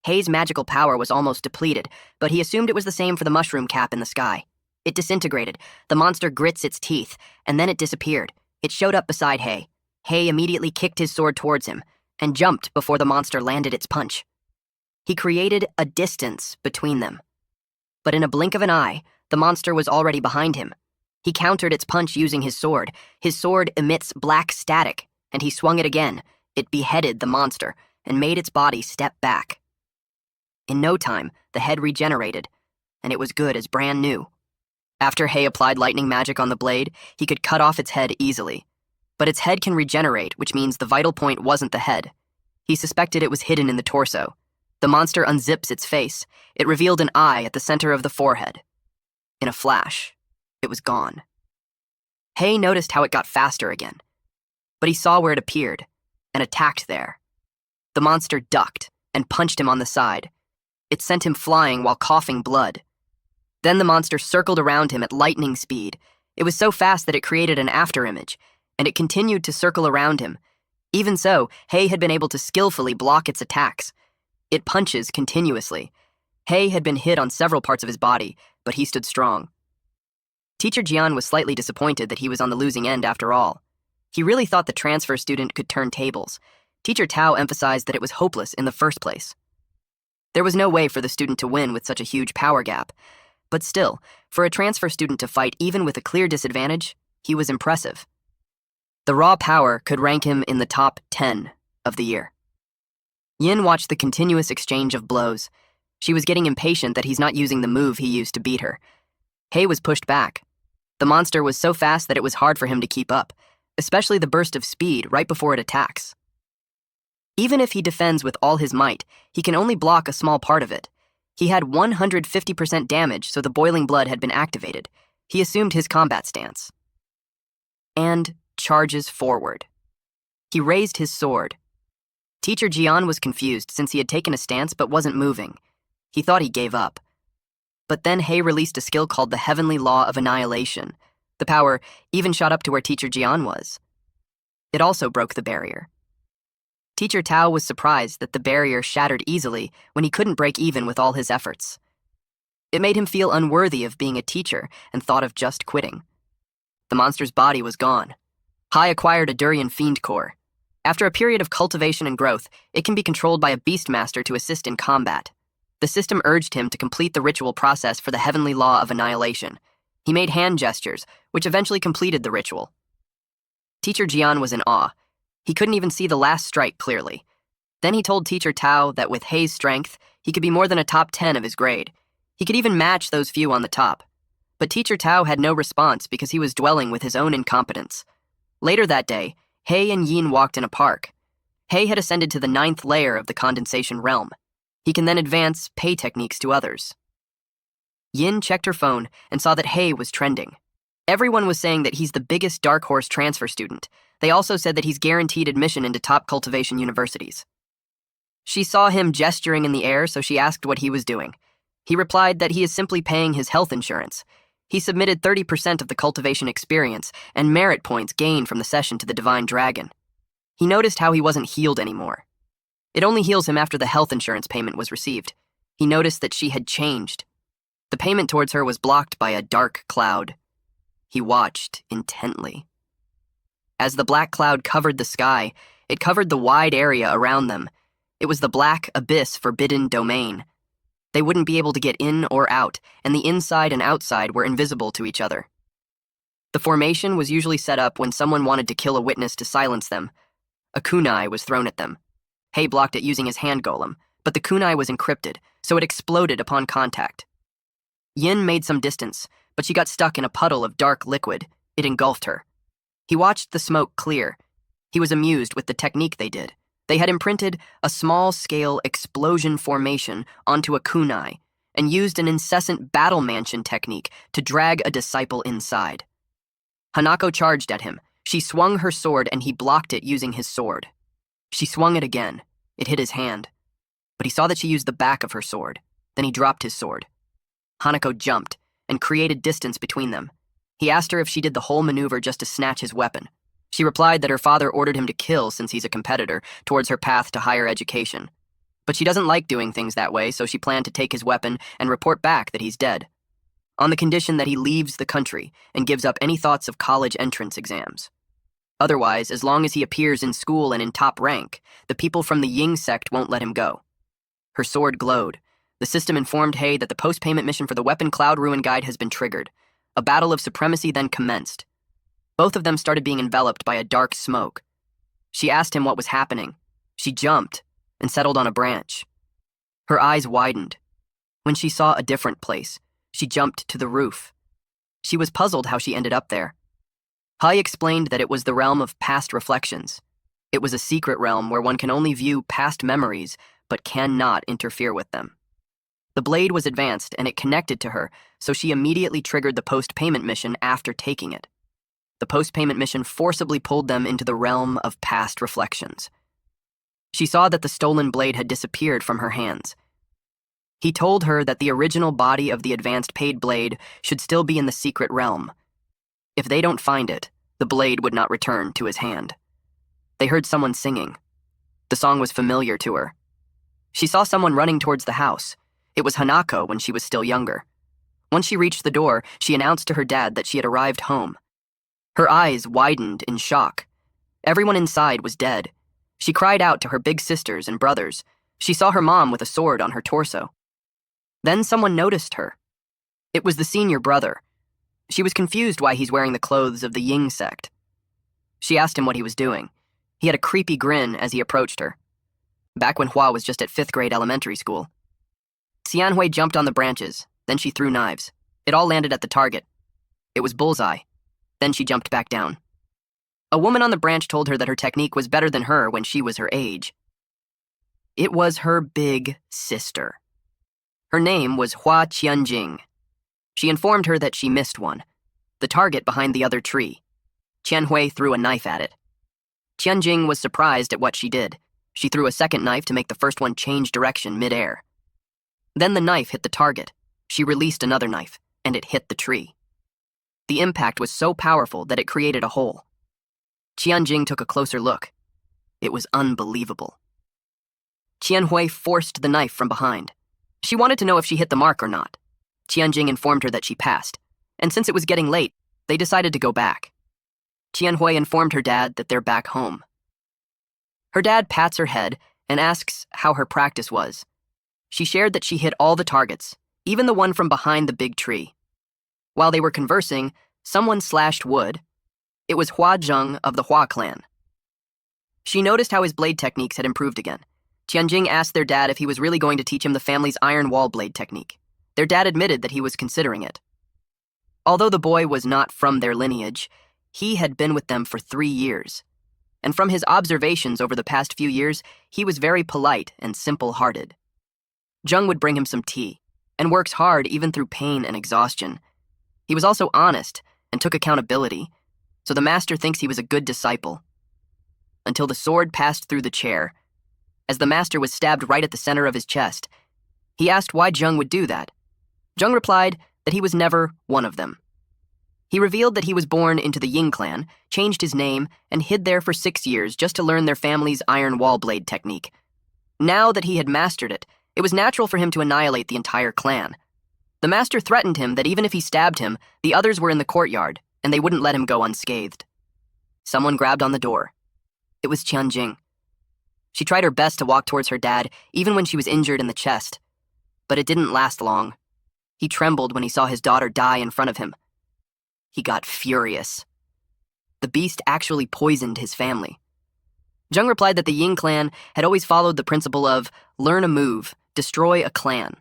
Hei's magical power was almost depleted, but he assumed it was the same for the mushroom cap in the sky. It disintegrated. The monster grits its teeth, and then it disappeared. It showed up beside Hei. Hei immediately kicked his sword towards him and jumped before the monster landed its punch. He created a distance between them. But in a blink of an eye, the monster was already behind him. He countered its punch using his sword. His sword emits black static, and he swung it again. It beheaded the monster and made its body step back. In no time, the head regenerated, and it was good as brand new. After Hei applied lightning magic on the blade, he could cut off its head easily. But its head can regenerate, which means the vital point wasn't the head. He suspected it was hidden in the torso. The monster unzips its face. It revealed an eye at the center of the forehead. In a flash, it was gone. Hei noticed how it got faster again, but he saw where it appeared and attacked there. The monster ducked and punched him on the side. It sent him flying while coughing blood. Then the monster circled around him at lightning speed. It was so fast that it created an afterimage, and it continued to circle around him. Even so, Hei had been able to skillfully block its attacks. It punches continuously. Hei had been hit on several parts of his body, but he stood strong. Teacher Jian was slightly disappointed that he was on the losing end after all. He really thought the transfer student could turn tables. Teacher Tao emphasized that it was hopeless in the first place. There was no way for the student to win with such a huge power gap. But still, for a transfer student to fight even with a clear disadvantage, he was impressive. The raw power could rank him in the top 10 of the year. Yin watched the continuous exchange of blows. She was getting impatient that he's not using the move he used to beat her. Hei was pushed back. The monster was so fast that it was hard for him to keep up, especially the burst of speed right before it attacks. Even if he defends with all his might, he can only block a small part of it. He had 150% damage, so the boiling blood had been activated. He assumed his combat stance. And charges forward. He raised his sword. Teacher Jian was confused since he had taken a stance but wasn't moving. He thought he gave up. But then Hei released a skill called the Heavenly Law of Annihilation. The power even shot up to where Teacher Jian was. It also broke the barrier. Teacher Tao was surprised that the barrier shattered easily when he couldn't break even with all his efforts. It made him feel unworthy of being a teacher and thought of just quitting. The monster's body was gone. Hei acquired a Durian Fiend Core. After a period of cultivation and growth, it can be controlled by a Beastmaster to assist in combat. The system urged him to complete the ritual process for the Heavenly Law of Annihilation. He made hand gestures, which eventually completed the ritual. Teacher Jian was in awe. He couldn't even see the last strike clearly. Then he told Teacher Tao that with Hei's strength, he could be more than a top 10 of his grade. He could even match those few on the top. But Teacher Tao had no response because he was dwelling with his own incompetence. Later that day, Hei and Yin walked in a park. Hei had ascended to the 9th layer of the condensation realm. He can then advance pay techniques to others. Yin checked her phone and saw that Hei was trending. Everyone was saying that he's the biggest Dark Horse transfer student. They also said that he's guaranteed admission into top cultivation universities. She saw him gesturing in the air, so she asked what he was doing. He replied that he is simply paying his health insurance. He submitted 30% of the cultivation experience and merit points gained from the session to the Divine Dragon. He noticed how he wasn't healed anymore. It only heals him after the health insurance payment was received. He noticed that she had changed. The payment towards her was blocked by a dark cloud. He watched intently. As the black cloud covered the sky, it covered the wide area around them. It was the black abyss forbidden domain. They wouldn't be able to get in or out, and the inside and outside were invisible to each other. The formation was usually set up when someone wanted to kill a witness to silence them. A kunai was thrown at them. Hei blocked it using his hand golem, but the kunai was encrypted, so it exploded upon contact. Yin made some distance, but she got stuck in a puddle of dark liquid. It engulfed her. He watched the smoke clear. He was amused with the technique they did. They had imprinted a small-scale explosion formation onto a kunai and used an incessant battle mansion technique to drag a disciple inside. Hanako charged at him. She swung her sword and he blocked it using his sword. She swung it again. It hit his hand. But he saw that she used the back of her sword. Then he dropped his sword. Hanako jumped and created distance between them. He asked her if she did the whole maneuver just to snatch his weapon. She replied that her father ordered him to kill since he's a competitor towards her path to higher education. But she doesn't like doing things that way, so she planned to take his weapon and report back that he's dead, on the condition that he leaves the country and gives up any thoughts of college entrance exams. Otherwise, as long as he appears in school and in top rank, the people from the Ying sect won't let him go. Her sword glowed. The system informed Hay that the post-payment mission for the Weapon Cloud Ruin Guide has been triggered. A battle of supremacy then commenced. Both of them started being enveloped by a dark smoke. She asked him what was happening. She jumped and settled on a branch. Her eyes widened. When she saw a different place, she jumped to the roof. She was puzzled how she ended up there. Hai explained that it was the realm of past reflections. It was a secret realm where one can only view past memories but cannot interfere with them. The blade was advanced and it connected to her, so she immediately triggered the post-payment mission after taking it. The post-payment mission forcibly pulled them into the realm of past reflections. She saw that the stolen blade had disappeared from her hands. He told her that the original body of the advanced paid blade should still be in the secret realm. If they don't find it, the blade would not return to his hand. They heard someone singing. The song was familiar to her. She saw someone running towards the house. It was Hanako when she was still younger. Once she reached the door, she announced to her dad that she had arrived home. Her eyes widened in shock. Everyone inside was dead. She cried out to her big sisters and brothers. She saw her mom with a sword on her torso. Then someone noticed her. It was the senior brother. She was confused why he's wearing the clothes of the Ying sect. She asked him what he was doing. He had a creepy grin as he approached her. Back when Hua was just at 5th grade elementary school. Xianhui jumped on the branches, then she threw knives. It all landed at the target. It was bullseye. Then she jumped back down. A woman on the branch told her that her technique was better than her when she was her age. It was her big sister. Her name was Hua Qianjing. She informed her that she missed one, the target behind the other tree. Qianhui threw a knife at it. Qianjing was surprised at what she did. She threw a second knife to make the first one change direction mid-air. Then the knife hit the target. She released another knife, and it hit the tree. The impact was so powerful that it created a hole. Qianjing took a closer look. It was unbelievable. Qianhui forced the knife from behind. She wanted to know if she hit the mark or not. Qianjing informed her that she passed, and since it was getting late, they decided to go back. Qianhui informed her dad that they're back home. Her dad pats her head and asks how her practice was. She shared that she hit all the targets, even the one from behind the big tree. While they were conversing, someone slashed wood. It was Hua Zheng of the Hua clan. She noticed how his blade techniques had improved again. Qianjing asked their dad if he was really going to teach him the family's iron wall blade technique. Their dad admitted that he was considering it. Although the boy was not from their lineage, he had been with them for 3 years. And from his observations over the past few years, he was very polite and simple-hearted. Zheng would bring him some tea, and works hard even through pain and exhaustion. He was also honest and took accountability, so the master thinks he was a good disciple. Until the sword passed through the chair. As the master was stabbed right at the center of his chest, he asked why Zheng would do that. Zheng replied that he was never one of them. He revealed that he was born into the Ying clan, changed his name, and hid there for 6 years just to learn their family's iron wall blade technique. Now that he had mastered it, it was natural for him to annihilate the entire clan. The master threatened him that even if he stabbed him, the others were in the courtyard, and they wouldn't let him go unscathed. Someone grabbed on the door. It was Qianjing. She tried her best to walk towards her dad, even when she was injured in the chest. But it didn't last long. He trembled when he saw his daughter die in front of him. He got furious. The beast actually poisoned his family. Zheng replied that the Ying clan had always followed the principle of learn a move, destroy a clan.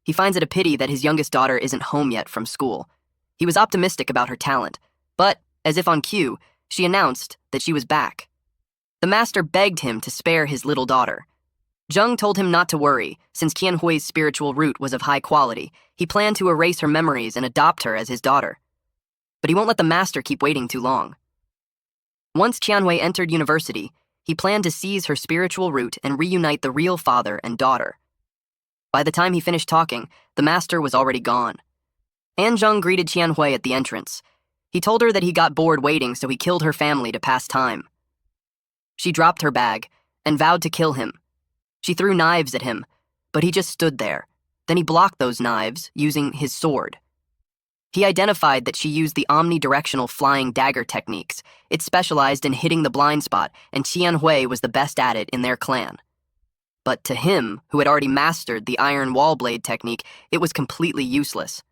He finds it a pity that his youngest daughter isn't home yet from school. He was optimistic about her talent, but, as if on cue, she announced that she was back. The master begged him to spare his little daughter. Zheng told him not to worry, since Qianhui's spiritual root was of high quality. He planned to erase her memories and adopt her as his daughter. But he won't let the master keep waiting too long. Once Qianhui entered university, he planned to seize her spiritual root and reunite the real father and daughter. By the time he finished talking, the master was already gone. Zheng greeted Qianhui at the entrance. He told her that he got bored waiting, so he killed her family to pass time. She dropped her bag and vowed to kill him. She threw knives at him, but he just stood there. Then he blocked those knives using his sword. He identified that she used the omnidirectional flying dagger techniques. It specialized in hitting the blind spot, and Tianhui was the best at it in their clan. But to him, who had already mastered the iron wall blade technique, it was completely useless.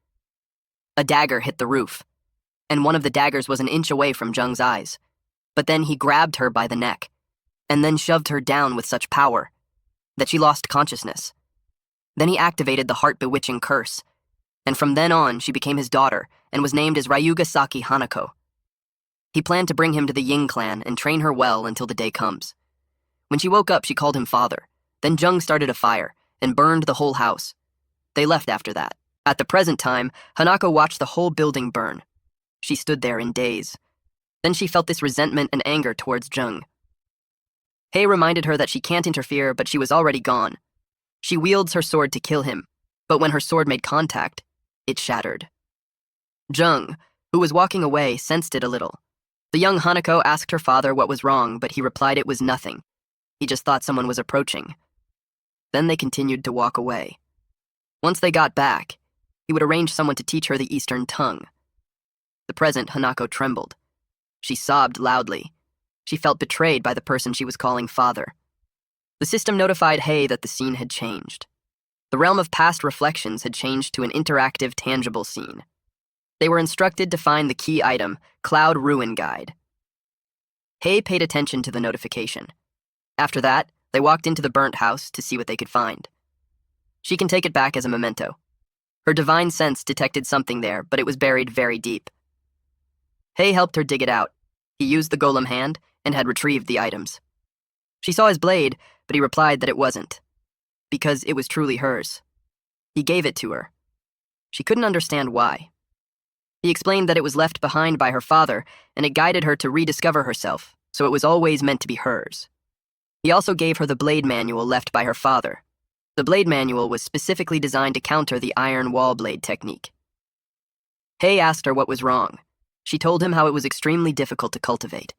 A dagger hit the roof, and one of the daggers was an inch away from Zheng's eyes. But then he grabbed her by the neck, and then shoved her down with such power that she lost consciousness. Then he activated the heart-bewitching curse, and from then on she became his daughter and was named as Ryugasaki Hanako. He planned to bring him to the Ying clan and train her well until the day comes. When she woke up, she called him father. Then Zheng started a fire and burned the whole house. They left after that. At the present time, Hanako watched the whole building burn. She stood there in daze. Then she felt this resentment and anger towards Zheng. Hei reminded her that she can't interfere, but she was already gone. She wields her sword to kill him, but when her sword made contact, it shattered. Zheng, who was walking away, sensed it a little. The young Hanako asked her father what was wrong, but he replied it was nothing. He just thought someone was approaching. Then they continued to walk away. Once they got back, he would arrange someone to teach her the Eastern tongue. The present Hanako trembled. She sobbed loudly. She felt betrayed by the person she was calling father. The system notified Hei that the scene had changed. The realm of past reflections had changed to an interactive, tangible scene. They were instructed to find the key item, Cloud Ruin Guide. Hei paid attention to the notification. After that, they walked into the burnt house to see what they could find. She can take it back as a memento. Her divine sense detected something there, but it was buried very deep. Hei helped her dig it out. He used the golem hand and had retrieved the items. She saw his blade, but he replied that it wasn't, because it was truly hers. He gave it to her. She couldn't understand why. He explained that it was left behind by her father, and it guided her to rediscover herself, so it was always meant to be hers. He also gave her the blade manual left by her father. The blade manual was specifically designed to counter the iron wall blade technique. Hei asked her what was wrong. She told him how it was extremely difficult to cultivate.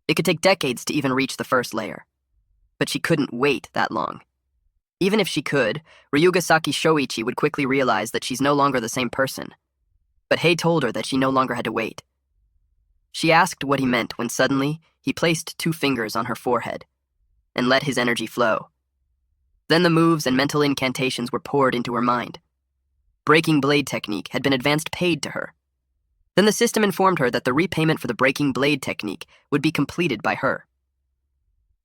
It could take decades to even reach the first layer. But she couldn't wait that long. Even if she could, Ryugasaki Shoichi would quickly realize that she's no longer the same person. But Hei told her that she no longer had to wait. She asked what he meant when suddenly he placed 2 fingers on her forehead and let his energy flow. Then the moves and mental incantations were poured into her mind. Breaking blade technique had been advanced paid to her. Then the system informed her that the repayment for the breaking blade technique would be completed by her.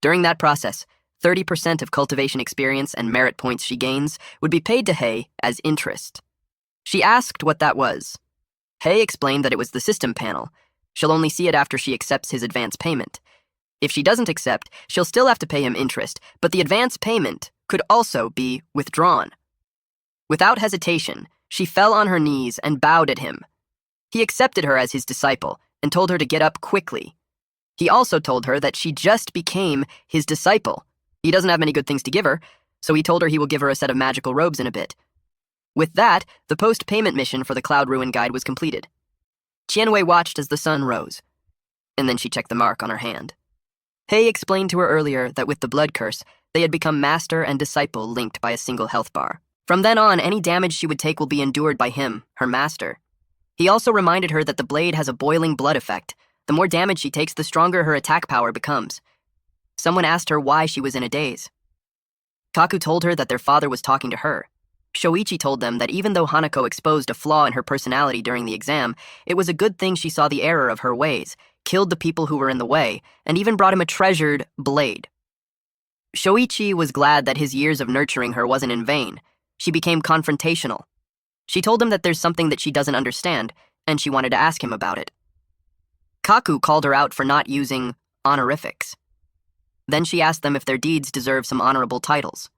During that process, 30% of cultivation experience and merit points she gains would be paid to Hei as interest. She asked what that was. Hei explained that it was the system panel. She'll only see it after she accepts his advance payment. If she doesn't accept, she'll still have to pay him interest, but the advance payment could also be withdrawn. Without hesitation, she fell on her knees and bowed at him. He accepted her as his disciple and told her to get up quickly. He also told her that she just became his disciple. He doesn't have many good things to give her, so he told her he will give her a set of magical robes in a bit. With that, the post-payment mission for the Cloud Ruin Guide was completed. Qianwei watched as the sun rose, and then she checked the mark on her hand. Hei explained to her earlier that with the blood curse, they had become master and disciple linked by a single health bar. From then on, any damage she would take will be endured by him, her master. He also reminded her that the blade has a boiling blood effect. The more damage she takes, the stronger her attack power becomes. Someone asked her why she was in a daze. Kaku told her that their father was talking to her. Shoichi told them that even though Hanako exposed a flaw in her personality during the exam, it was a good thing she saw the error of her ways, killed the people who were in the way, and even brought him a treasured blade. Shoichi was glad that his years of nurturing her wasn't in vain. She became confrontational. She told him that there's something that she doesn't understand, and she wanted to ask him about it. Kaku called her out for not using honorifics. Then she asked them if their deeds deserve some honorable titles.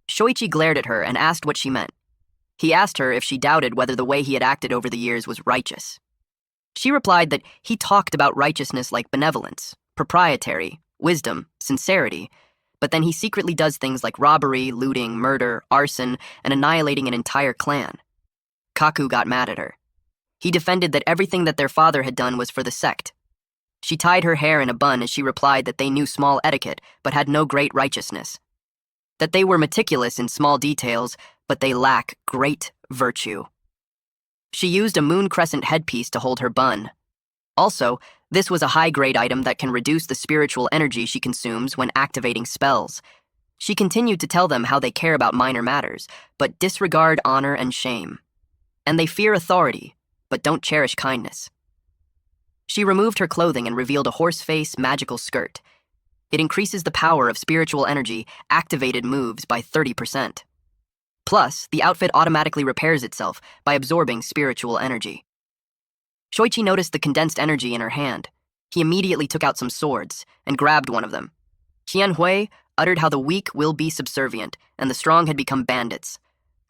Shoichi glared at her and asked what she meant. He asked her if she doubted whether the way he had acted over the years was righteous. She replied that he talked about righteousness like benevolence, proprietary, wisdom, sincerity, but then he secretly does things like robbery, looting, murder, arson, and annihilating an entire clan. Kaku got mad at her. He defended that everything that their father had done was for the sect. She tied her hair in a bun as she replied that they knew small etiquette but had no great righteousness. That they were meticulous in small details, but they lack great virtue. She used a moon crescent headpiece to hold her bun. Also, this was a high-grade item that can reduce the spiritual energy she consumes when activating spells. She continued to tell them how they care about minor matters, but disregard honor and shame. And they fear authority, but don't cherish kindness. She removed her clothing and revealed a horse-face magical skirt. It increases the power of spiritual energy activated moves by 30%. Plus, the outfit automatically repairs itself by absorbing spiritual energy. Shoichi noticed the condensed energy in her hand. He immediately took out some swords and grabbed one of them. Qianhui uttered how the weak will be subservient and the strong had become bandits.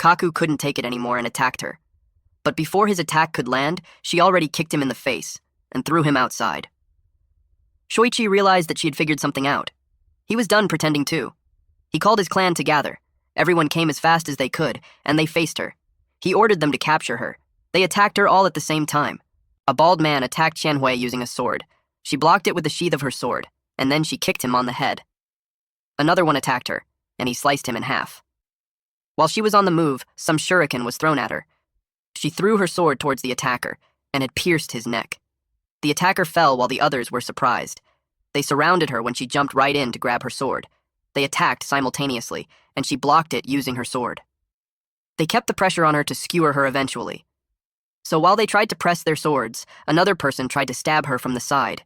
Kaku couldn't take it anymore and attacked her. But before his attack could land, she already kicked him in the face and threw him outside. Shoichi realized that she had figured something out. He was done pretending too. He called his clan to gather. Everyone came as fast as they could, and they faced her. He ordered them to capture her. They attacked her all at the same time. A bald man attacked Qianhui using a sword. She blocked it with the sheath of her sword, and then she kicked him on the head. Another one attacked her, and he sliced him in half. While she was on the move, some shuriken was thrown at her. She threw her sword towards the attacker, and it pierced his neck. The attacker fell while the others were surprised. They surrounded her when she jumped right in to grab her sword. They attacked simultaneously, and she blocked it using her sword. They kept the pressure on her to skewer her eventually. So while they tried to press their swords, another person tried to stab her from the side.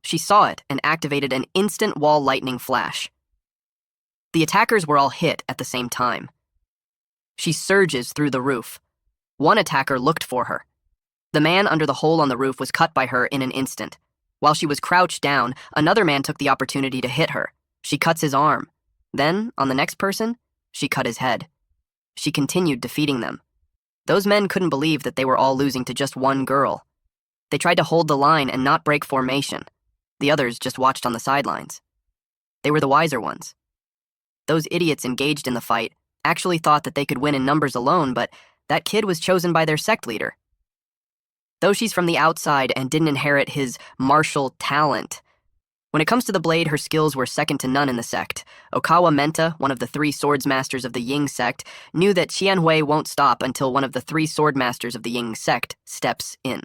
She saw it and activated an instant wall lightning flash. The attackers were all hit at the same time. She surges through the roof. One attacker looked for her. The man under the hole on the roof was cut by her in an instant. While she was crouched down, another man took the opportunity to hit her. She cuts his arm. Then, on the next person, she cut his head. She continued defeating them. Those men couldn't believe that they were all losing to just one girl. They tried to hold the line and not break formation. The others just watched on the sidelines. They were the wiser ones. Those idiots engaged in the fight actually thought that they could win in numbers alone, but that kid was chosen by their sect leader. Though she's from the outside and didn't inherit his martial talent. When it comes to the blade, her skills were second to none in the sect. Okawa Menta, one of the 3 swords masters of the Ying sect, knew that Qianhui won't stop until one of the 3 sword masters of the Ying sect steps in.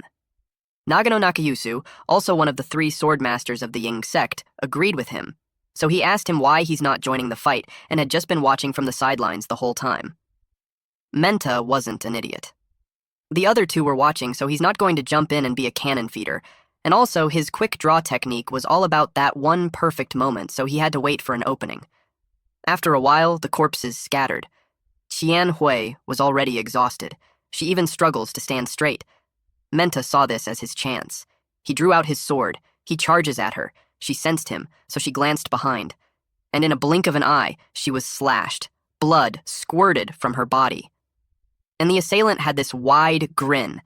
Nagano Nakayusu, also one of the 3 sword masters of the Ying sect, agreed with him. So he asked him why he's not joining the fight and had just been watching from the sidelines the whole time. Menta wasn't an idiot. The other 2 were watching, so he's not going to jump in and be a cannon feeder. And also, his quick draw technique was all about that one perfect moment, so he had to wait for an opening. After a while, the corpses scattered. Qianhui was already exhausted. She even struggles to stand straight. Menta saw this as his chance. He drew out his sword. He charges at her. She sensed him, so she glanced behind. And in a blink of an eye, she was slashed. Blood squirted from her body. And the assailant had this wide grin